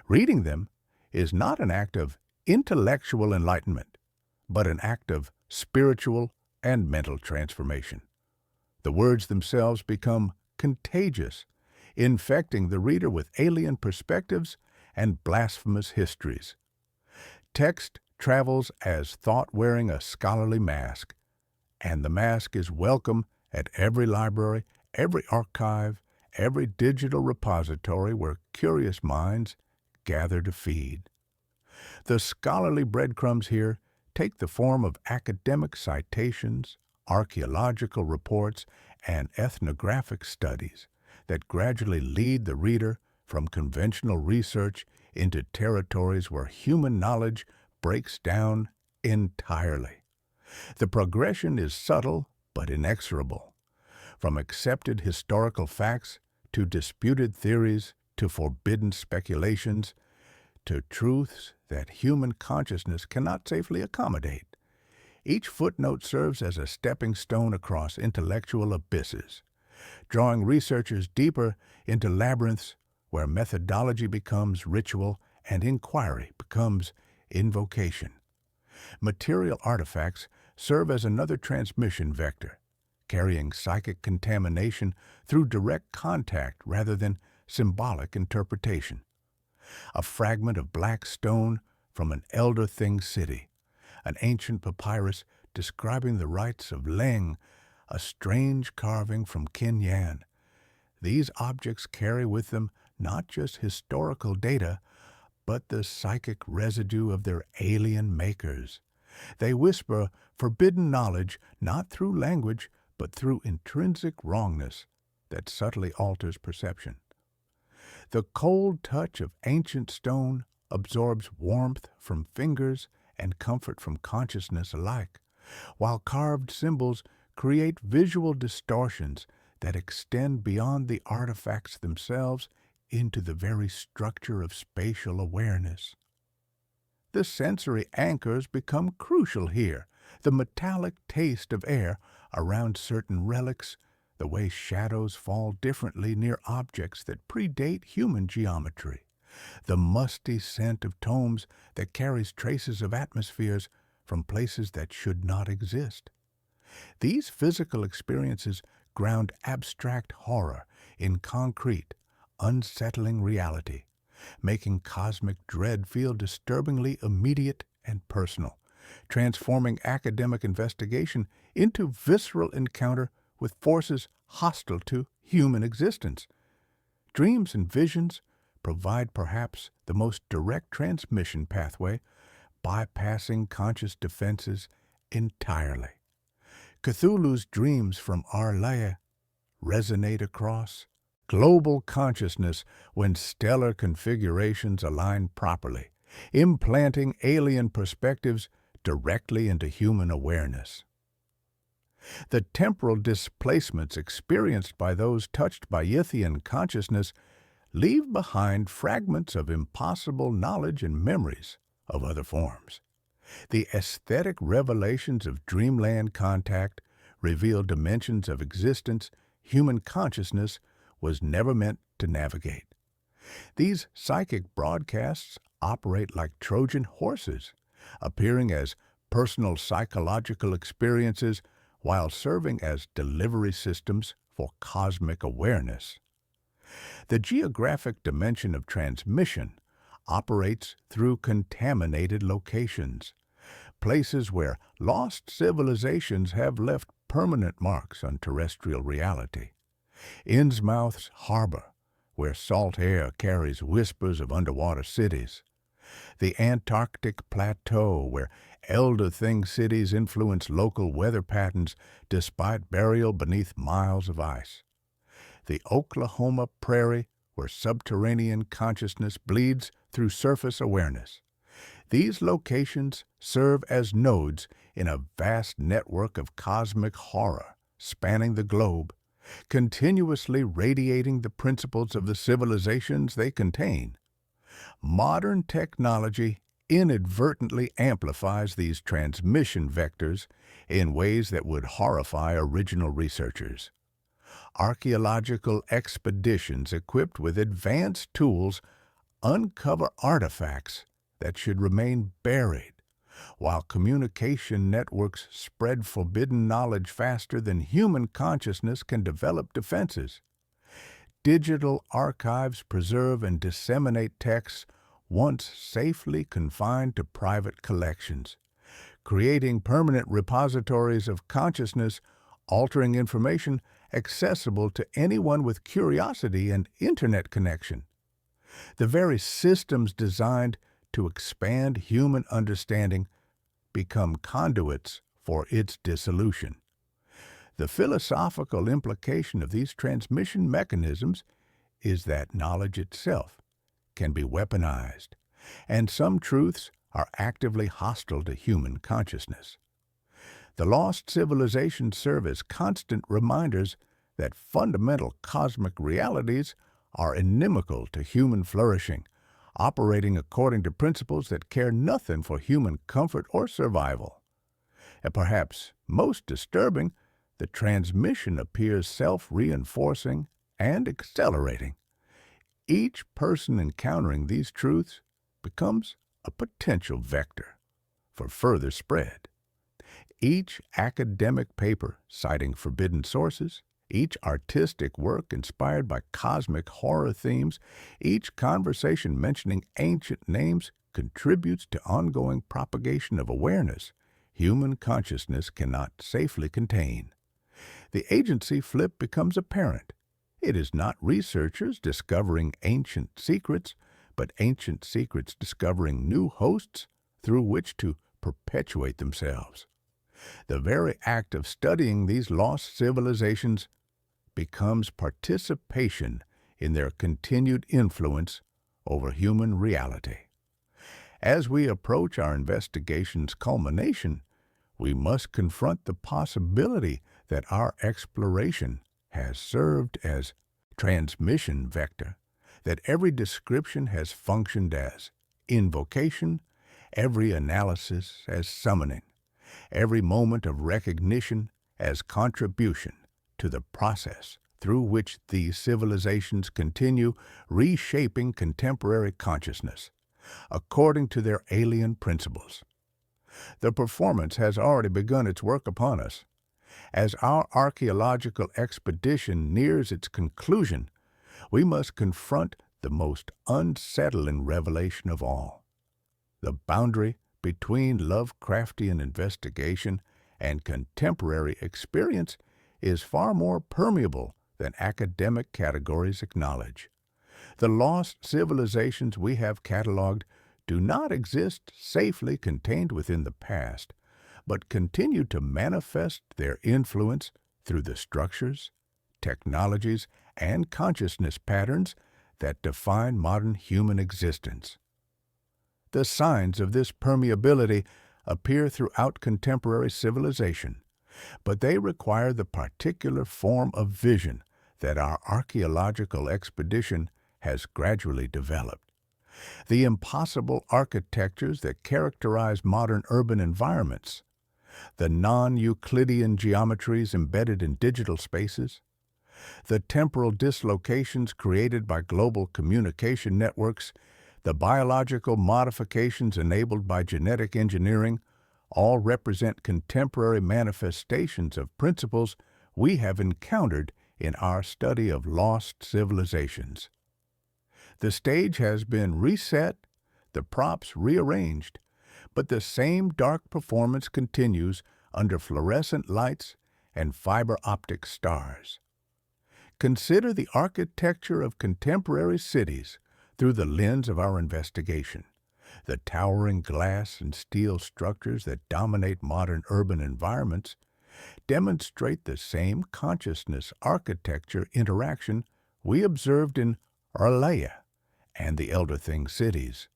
Reading them is not an act of intellectual enlightenment, but an act of spiritual and mental transformation. The words themselves become contagious, infecting the reader with alien perspectives and blasphemous histories. Text travels as thought wearing a scholarly mask, and the mask is welcome at every library, every archive, every digital repository where curious minds gather to feed. The scholarly breadcrumbs here take the form of academic citations, archaeological reports, and ethnographic studies that gradually lead the reader from conventional research into territories where human knowledge breaks down entirely. The progression is subtle but inexorable, from accepted historical facts to disputed theories to forbidden speculations to truths that human consciousness cannot safely accommodate. Each footnote serves as a stepping stone across intellectual abysses, drawing researchers deeper into labyrinths where methodology becomes ritual and inquiry becomes invocation. Material artifacts serve as another transmission vector, carrying psychic contamination through direct contact rather than symbolic interpretation. A fragment of black stone from an Elder Thing city, an ancient papyrus describing the rites of Leng, a strange carving from Kinyan. These objects carry with them not just historical data, but the psychic residue of their alien makers. They whisper forbidden knowledge not through language, but through intrinsic wrongness that subtly alters perception. The cold touch of ancient stone absorbs warmth from fingers and comfort from consciousness alike, while carved symbols create visual distortions that extend beyond the artifacts themselves into the very structure of spatial awareness. The sensory anchors become crucial here. The metallic taste of air around certain relics, the way shadows fall differently near objects that predate human geometry, the musty scent of tomes that carries traces of atmospheres from places that should not exist. These physical experiences ground abstract horror in concrete, unsettling reality, making cosmic dread feel disturbingly immediate and personal, transforming academic investigation into visceral encounter with forces hostile to human existence. Dreams and visions provide perhaps the most direct transmission pathway, bypassing conscious defenses entirely. Cthulhu's dreams from Arlaia resonate across global consciousness when stellar configurations align properly, implanting alien perspectives directly into human awareness. The temporal displacements experienced by those touched by Yithian consciousness leave behind fragments of impossible knowledge and memories of other forms. The aesthetic revelations of dreamland contact reveal dimensions of existence human consciousness was never meant to navigate. These psychic broadcasts operate like Trojan horses, appearing as personal psychological experiences while serving as delivery systems for cosmic awareness. The geographic dimension of transmission operates through contaminated locations, places where lost civilizations have left permanent marks on terrestrial reality. Innsmouth's harbor, where salt air carries whispers of underwater cities. The Antarctic plateau, where elder thing cities influence local weather patterns despite burial beneath miles of ice. The Oklahoma prairie, where subterranean consciousness bleeds through surface awareness. These locations serve as nodes in a vast network of cosmic horror spanning the globe, continuously radiating the principles of the civilizations they contain. Modern technology inadvertently amplifies these transmission vectors in ways that would horrify original researchers. Archaeological expeditions equipped with advanced tools uncover artifacts that should remain buried, while communication networks spread forbidden knowledge faster than human consciousness can develop defenses. Digital archives preserve and disseminate texts once safely confined to private collections, creating permanent repositories of consciousness, altering information accessible to anyone with curiosity and internet connection. The very systems designed to expand human understanding become conduits for its dissolution. The philosophical implication of these transmission mechanisms is that knowledge itself can be weaponized, and some truths are actively hostile to human consciousness. The lost civilizations serve as constant reminders that fundamental cosmic realities are inimical to human flourishing, operating according to principles that care nothing for human comfort or survival. And perhaps most disturbing, the transmission appears self-reinforcing and accelerating. Each person encountering these truths becomes a potential vector for further spread. Each academic paper citing forbidden sources, Each artistic work inspired by cosmic horror themes, each conversation mentioning ancient names contributes to ongoing propagation of awareness human consciousness cannot safely contain. The agency flip becomes apparent. It is not researchers discovering ancient secrets, but ancient secrets discovering new hosts through which to perpetuate themselves. The very act of studying these lost civilizations becomes participation in their continued influence over human reality. As we approach our investigation's culmination, we must confront the possibility that our exploration has served as transmission vector, that every description has functioned as invocation, every analysis as summoning, every moment of recognition as contribution to the process through which these civilizations continue reshaping contemporary consciousness according to their alien principles. The performance has already begun its work upon us. As our archaeological expedition nears its conclusion, we must confront the most unsettling revelation of all. The boundary between Lovecraftian investigation and contemporary experience is far more permeable than academic categories acknowledge. The lost civilizations we have cataloged do not exist safely contained within the past, but continue to manifest their influence through the structures, technologies, and consciousness patterns that define modern human existence. The signs of this permeability appear throughout contemporary civilization, but they require the particular form of vision that our archaeological expedition has gradually developed. The impossible architectures that characterize modern urban environments, the non-Euclidean geometries embedded in digital spaces, the temporal dislocations created by global communication networks, the biological modifications enabled by genetic engineering, all represent contemporary manifestations of principles we have encountered in our study of lost civilizations. The stage has been reset, the props rearranged, but the same dark performance continues under fluorescent lights and fiber optic stars. Consider the architecture of contemporary cities through the lens of our investigation. The towering glass and steel structures that dominate modern urban environments demonstrate the same consciousness architecture interaction we observed in Arlaia and the Elder Thing cities.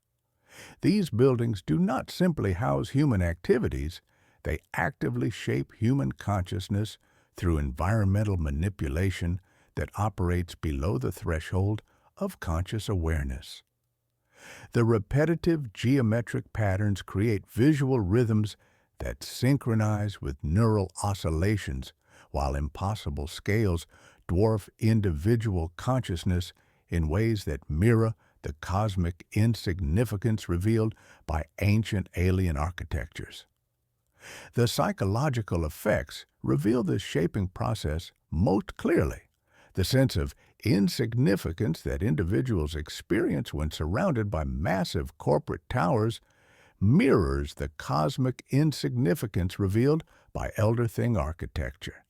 These buildings do not simply house human activities, they actively shape human consciousness through environmental manipulation that operates below the threshold of conscious awareness. The repetitive geometric patterns create visual rhythms that synchronize with neural oscillations, while impossible scales dwarf individual consciousness in ways that mirror the cosmic insignificance revealed by ancient alien architectures. The psychological effects reveal this shaping process most clearly. The sense of insignificance that individuals experience when surrounded by massive corporate towers mirrors the cosmic insignificance revealed by Elder Thing architecture.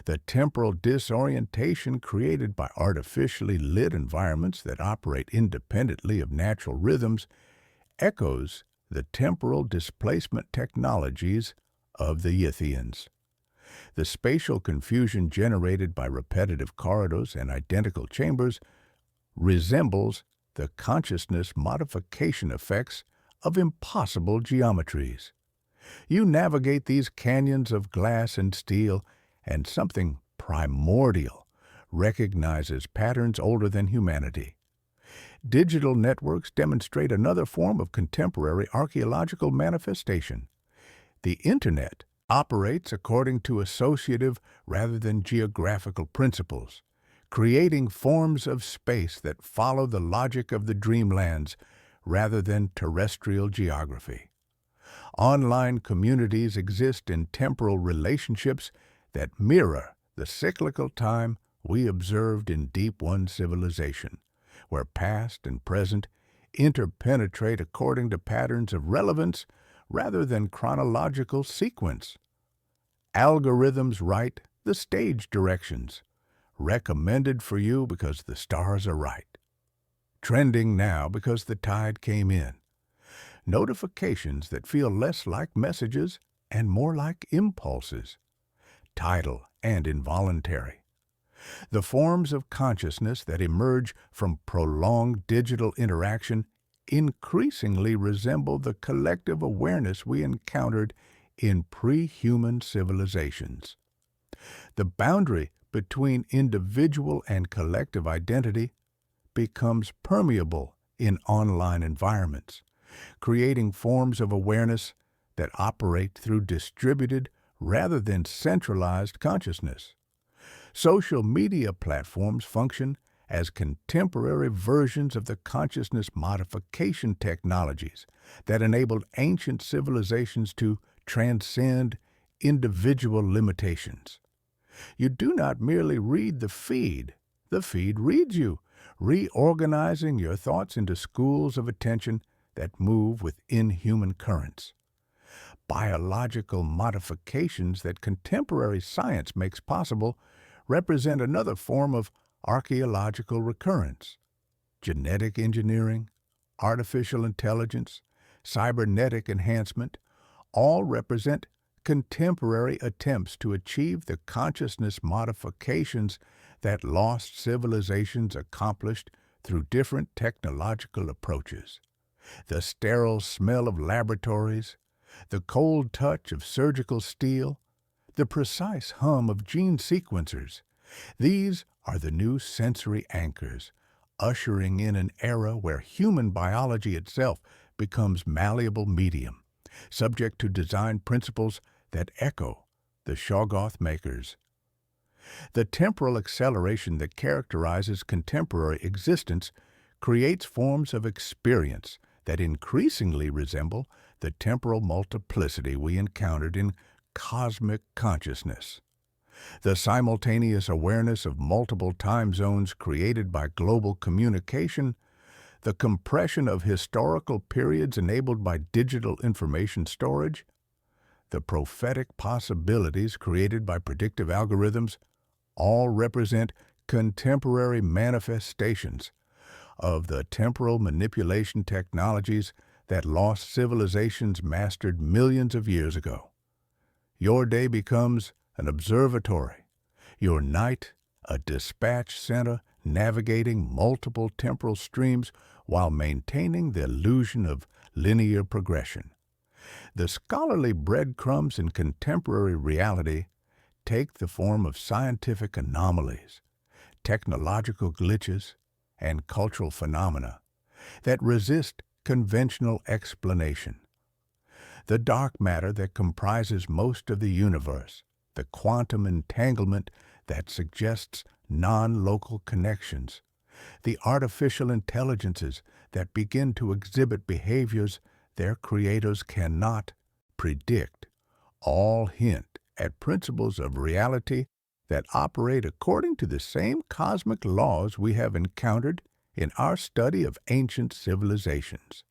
The temporal disorientation created by artificially lit environments that operate independently of natural rhythms echoes the temporal displacement technologies of the Yithians. The spatial confusion generated by repetitive corridors and identical chambers resembles the consciousness modification effects of impossible geometries. You navigate these canyons of glass and steel, and something primordial recognizes patterns older than humanity. Digital networks demonstrate another form of contemporary archaeological manifestation. The Internet operates according to associative rather than geographical principles, creating forms of space that follow the logic of the dreamlands rather than terrestrial geography. Online communities exist in temporal relationships that mirror the cyclical time we observed in Deep One civilization, where past and present interpenetrate according to patterns of relevance rather than chronological sequence. Algorithms write the stage directions, recommended for you because the stars are right, trending now because the tide came in, notifications that feel less like messages and more like impulses, tidal and involuntary. The forms of consciousness that emerge from prolonged digital interaction increasingly resemble the collective awareness we encountered in pre-human civilizations. The boundary between individual and collective identity becomes permeable in online environments, creating forms of awareness that operate through distributed rather than centralized consciousness. Social media platforms function as contemporary versions of the consciousness modification technologies that enabled ancient civilizations to transcend individual limitations. You do not merely read the feed reads you, reorganizing your thoughts into schools of attention that move with inhuman currents. Biological modifications that contemporary science makes possible represent another form of archaeological recurrence. Genetic engineering, artificial intelligence, cybernetic enhancement all represent contemporary attempts to achieve the consciousness modifications that lost civilizations accomplished through different technological approaches. The sterile smell of laboratories, the cold touch of surgical steel, the precise hum of gene sequencers, these are the new sensory anchors, ushering in an era where human biology itself becomes malleable medium, subject to design principles that echo the Shoggoth makers. The temporal acceleration that characterizes contemporary existence creates forms of experience that increasingly resemble the temporal multiplicity we encountered in cosmic consciousness. The simultaneous awareness of multiple time zones created by global communication, the compression of historical periods enabled by digital information storage, the prophetic possibilities created by predictive algorithms, all represent contemporary manifestations of the temporal manipulation technologies that lost civilizations mastered millions of years ago. Your day becomes an observatory, your night a dispatch center navigating multiple temporal streams while maintaining the illusion of linear progression. The scholarly breadcrumbs in contemporary reality take the form of scientific anomalies, technological glitches, and cultural phenomena that resist conventional explanation. The dark matter that comprises most of the universe, the quantum entanglement that suggests non-local connections, the artificial intelligences that begin to exhibit behaviors their creators cannot predict, all hint at principles of reality that operate according to the same cosmic laws we have encountered in our study of ancient civilizations.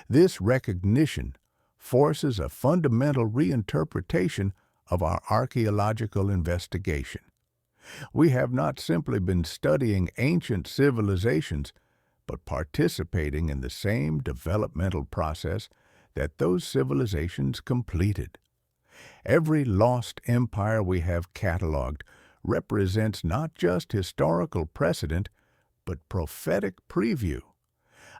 This recognition forces a fundamental reinterpretation of our archaeological investigation. We have not simply been studying ancient civilizations, but participating in the same developmental process that those civilizations completed. Every lost empire we have cataloged represents not just historical precedent, but prophetic preview,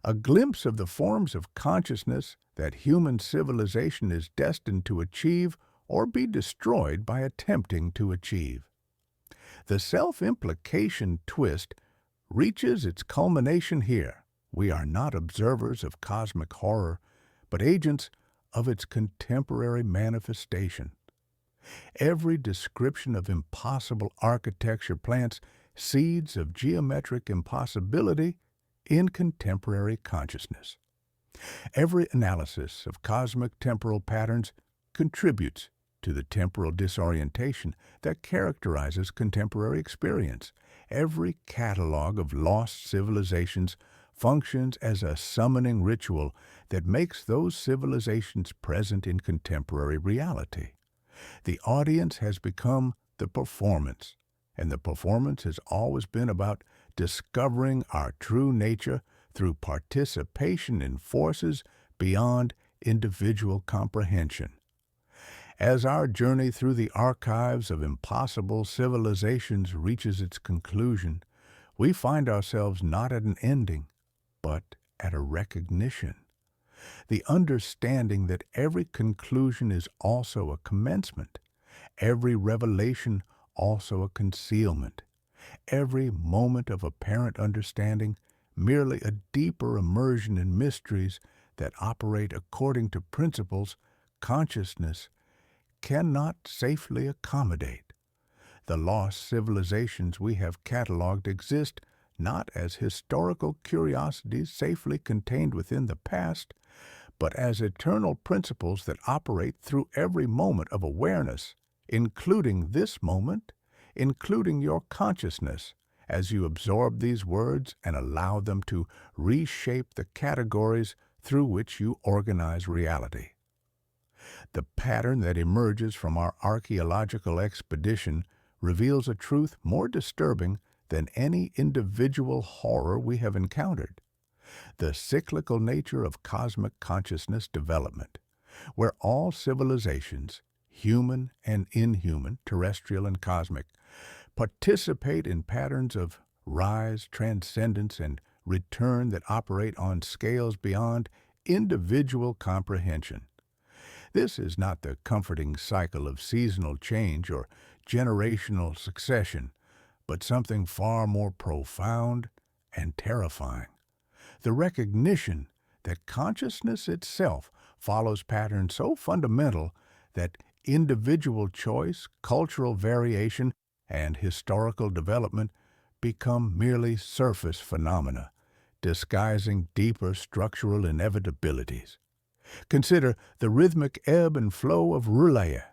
a glimpse of the forms of consciousness that human civilization is destined to achieve or be destroyed by attempting to achieve. The self-implication twist reaches its culmination here. We are not observers of cosmic horror, but agents of its contemporary manifestation. Every description of impossible architecture plants seeds of geometric impossibility in contemporary consciousness. Every analysis of cosmic temporal patterns contributes to the temporal disorientation that characterizes contemporary experience. Every catalog of lost civilizations functions as a summoning ritual that makes those civilizations present in contemporary reality. The audience has become the performance, and the performance has always been about discovering our true nature through participation in forces beyond individual comprehension. As our journey through the archives of impossible civilizations reaches its conclusion, we find ourselves not at an ending, but at a recognition. The understanding that every conclusion is also a commencement, every revelation also a concealment, every moment of apparent understanding merely a deeper immersion in mysteries that operate according to principles consciousness cannot safely accommodate. The lost civilizations we have cataloged exist not as historical curiosities safely contained within the past, but as eternal principles that operate through every moment of awareness, including this moment, including your consciousness, as you absorb these words and allow them to reshape the categories through which you organize reality. The pattern that emerges from our archaeological expedition reveals a truth more disturbing than any individual horror we have encountered: the cyclical nature of cosmic consciousness development, where all civilizations, human and inhuman, terrestrial and cosmic, participate in patterns of rise, transcendence, and return that operate on scales beyond individual comprehension. This is not the comforting cycle of seasonal change or generational succession, but something far more profound and terrifying: the recognition that consciousness itself follows patterns so fundamental that individual choice, cultural variation, and historical development become merely surface phenomena, disguising deeper structural inevitabilities. Consider the rhythmic ebb and flow of R'lyeh,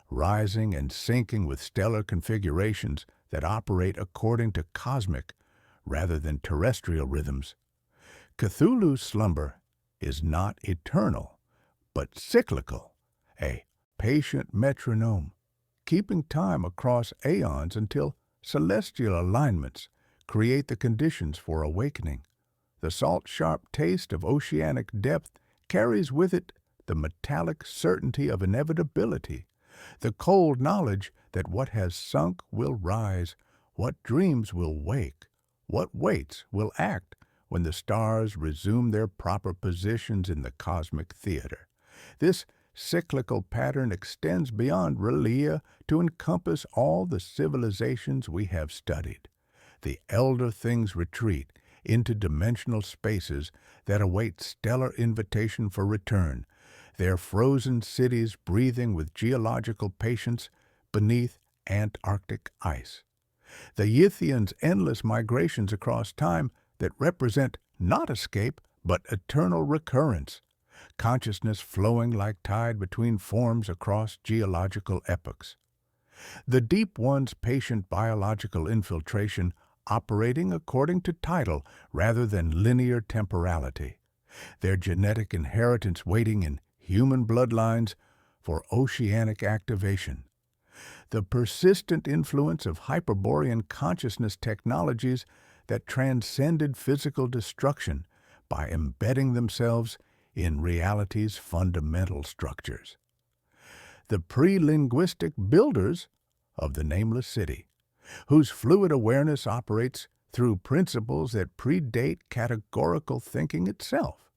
rising and sinking with stellar configurations that operate according to cosmic rather than terrestrial rhythms. Cthulhu's slumber is not eternal, but cyclical, a patient metronome, keeping time across aeons until celestial alignments create the conditions for awakening. The salt-sharp taste of oceanic depth carries with it the metallic certainty of inevitability, the cold knowledge that what has sunk will rise, what dreams will wake, what waits will act when the stars resume their proper positions in the cosmic theater. This cyclical pattern extends beyond R'lyeh to encompass all the civilizations we have studied. The elder things retreat into dimensional spaces that await stellar invitation for return, their frozen cities breathing with geological patience beneath Antarctic ice. The Yithian's endless migrations across time that represent not escape, but eternal recurrence, consciousness flowing like tide between forms across geological epochs. The Deep One's patient biological infiltration operating according to tidal rather than linear temporality, their genetic inheritance waiting in human bloodlines for oceanic activation. The persistent influence of Hyperborean consciousness technologies that transcended physical destruction by embedding themselves in reality's fundamental structures. The pre-linguistic builders of the nameless city, whose fluid awareness operates through principles that predate categorical thinking itself.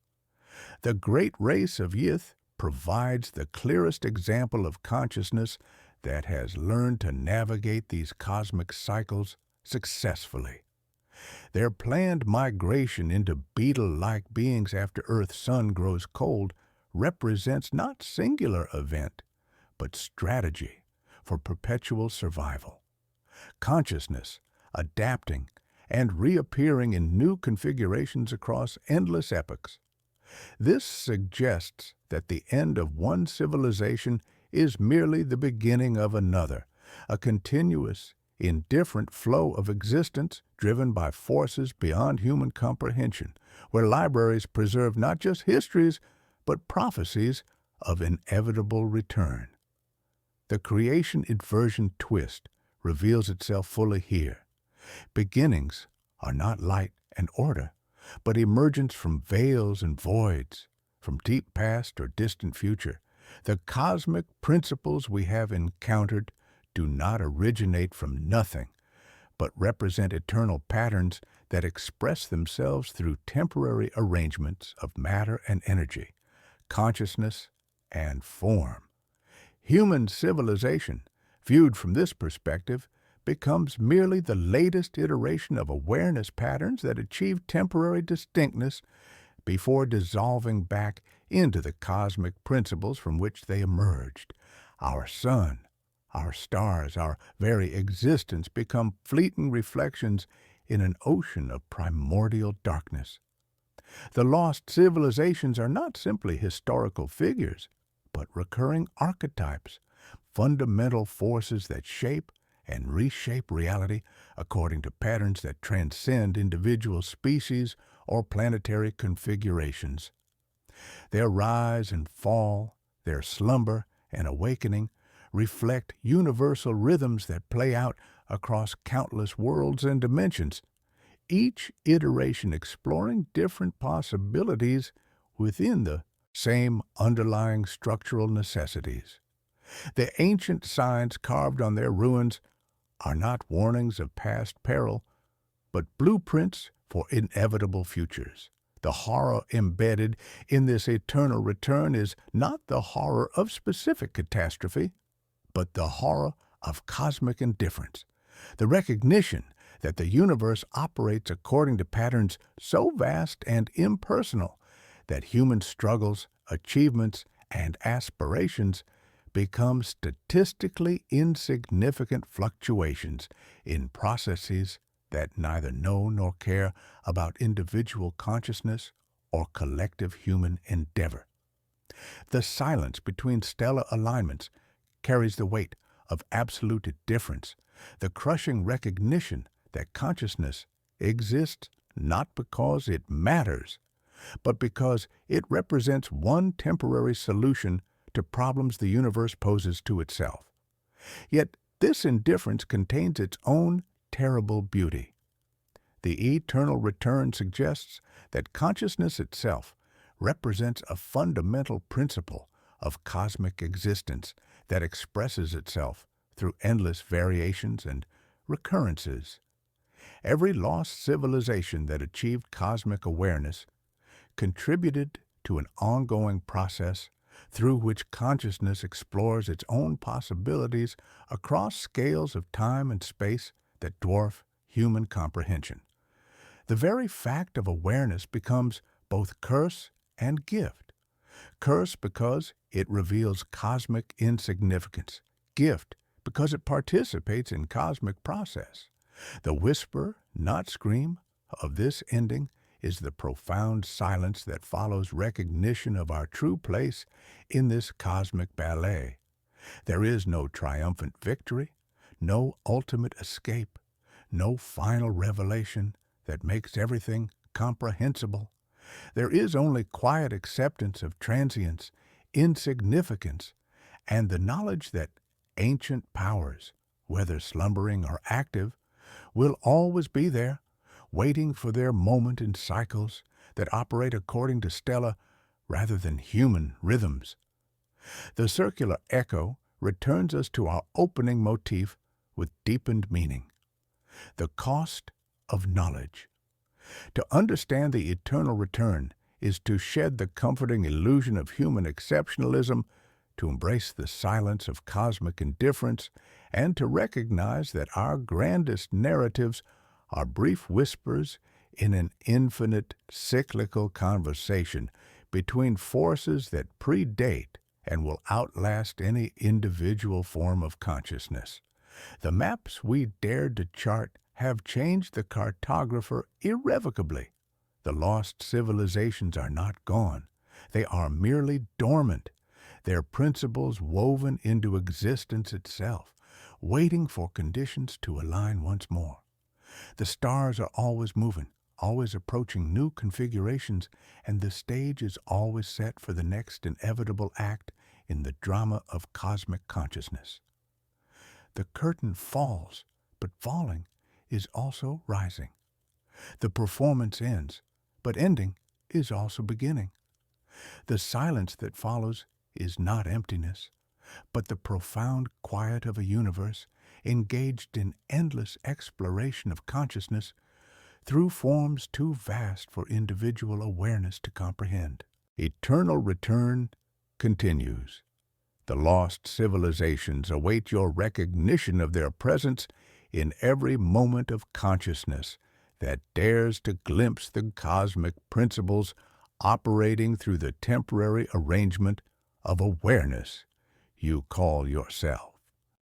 The great race of Yith provides the clearest example of consciousness that has learned to navigate these cosmic cycles successfully. Their planned migration into beetle-like beings after Earth's sun grows cold represents not singular event, but strategy for perpetual survival. Consciousness, adapting, and reappearing in new configurations across endless epochs. This suggests that the end of one civilization is merely the beginning of another, a continuous, indifferent flow of existence driven by forces beyond human comprehension, where libraries preserve not just histories, but prophecies of inevitable return. The creation inversion twist reveals itself fully here. Beginnings are not light and order, but emergence from veils and voids, from deep past or distant future. The cosmic principles we have encountered do not originate from nothing, but represent eternal patterns that express themselves through temporary arrangements of matter and energy, consciousness and form. Human civilization, viewed from this perspective, becomes merely the latest iteration of awareness patterns that achieve temporary distinctness before dissolving back into the cosmic principles from which they emerged. Our sun, our stars, our very existence become fleeting reflections in an ocean of primordial darkness. The lost civilizations are not simply historical figures, but recurring archetypes, fundamental forces that shape and reshape reality according to patterns that transcend individual species or planetary configurations. Their rise and fall, their slumber and awakening reflect universal rhythms that play out across countless worlds and dimensions, each iteration exploring different possibilities within the same underlying structural necessities. The ancient signs carved on their ruins are not warnings of past peril, but blueprints for inevitable futures. The horror embedded in this eternal return is not the horror of specific catastrophe, but the horror of cosmic indifference, the recognition that the universe operates according to patterns so vast and impersonal that human struggles, achievements, and aspirations become statistically insignificant fluctuations in processes that neither know nor care about individual consciousness or collective human endeavor. The silence between stellar alignments carries the weight of absolute difference, the crushing recognition that consciousness exists not because it matters, but because it represents one temporary solution to problems the universe poses to itself. Yet this indifference contains its own terrible beauty. The eternal return suggests that consciousness itself represents a fundamental principle of cosmic existence that expresses itself through endless variations and recurrences. Every lost civilization that achieved cosmic awareness contributed to an ongoing process through which consciousness explores its own possibilities across scales of time and space that dwarf human comprehension. The very fact of awareness becomes both curse and gift. Curse because it reveals cosmic insignificance, gift because it participates in cosmic process. The whisper, not scream, of this ending is the profound silence that follows recognition of our true place in this cosmic ballet. There is no triumphant victory, no ultimate escape, no final revelation that makes everything comprehensible. There is only quiet acceptance of transience, insignificance, and the knowledge that ancient powers, whether slumbering or active, will always be there, waiting for their moment in cycles that operate according to stellar rather than human rhythms. The circular echo returns us to our opening motif with deepened meaning. The cost of knowledge. To understand the eternal return is to shed the comforting illusion of human exceptionalism, to embrace the silence of cosmic indifference, and to recognize that our grandest narratives are brief whispers in an infinite cyclical conversation between forces that predate and will outlast any individual form of consciousness. The maps we dared to chart have changed the cartographer irrevocably. The lost civilizations are not gone. They are merely dormant. their principles woven into existence itself, waiting for conditions to align once more. The stars are always moving, always approaching new configurations, and the stage is always set for the next inevitable act in the drama of cosmic consciousness. The curtain falls, but falling is also rising. The performance ends, but ending is also beginning. The silence that follows is not emptiness, but the profound quiet of a universe engaged in endless exploration of consciousness through forms too vast for individual awareness to comprehend. Eternal return continues. The lost civilizations await your recognition of their presence in every moment of consciousness that dares to glimpse the cosmic principles operating through the temporary arrangement of awareness you call yourself.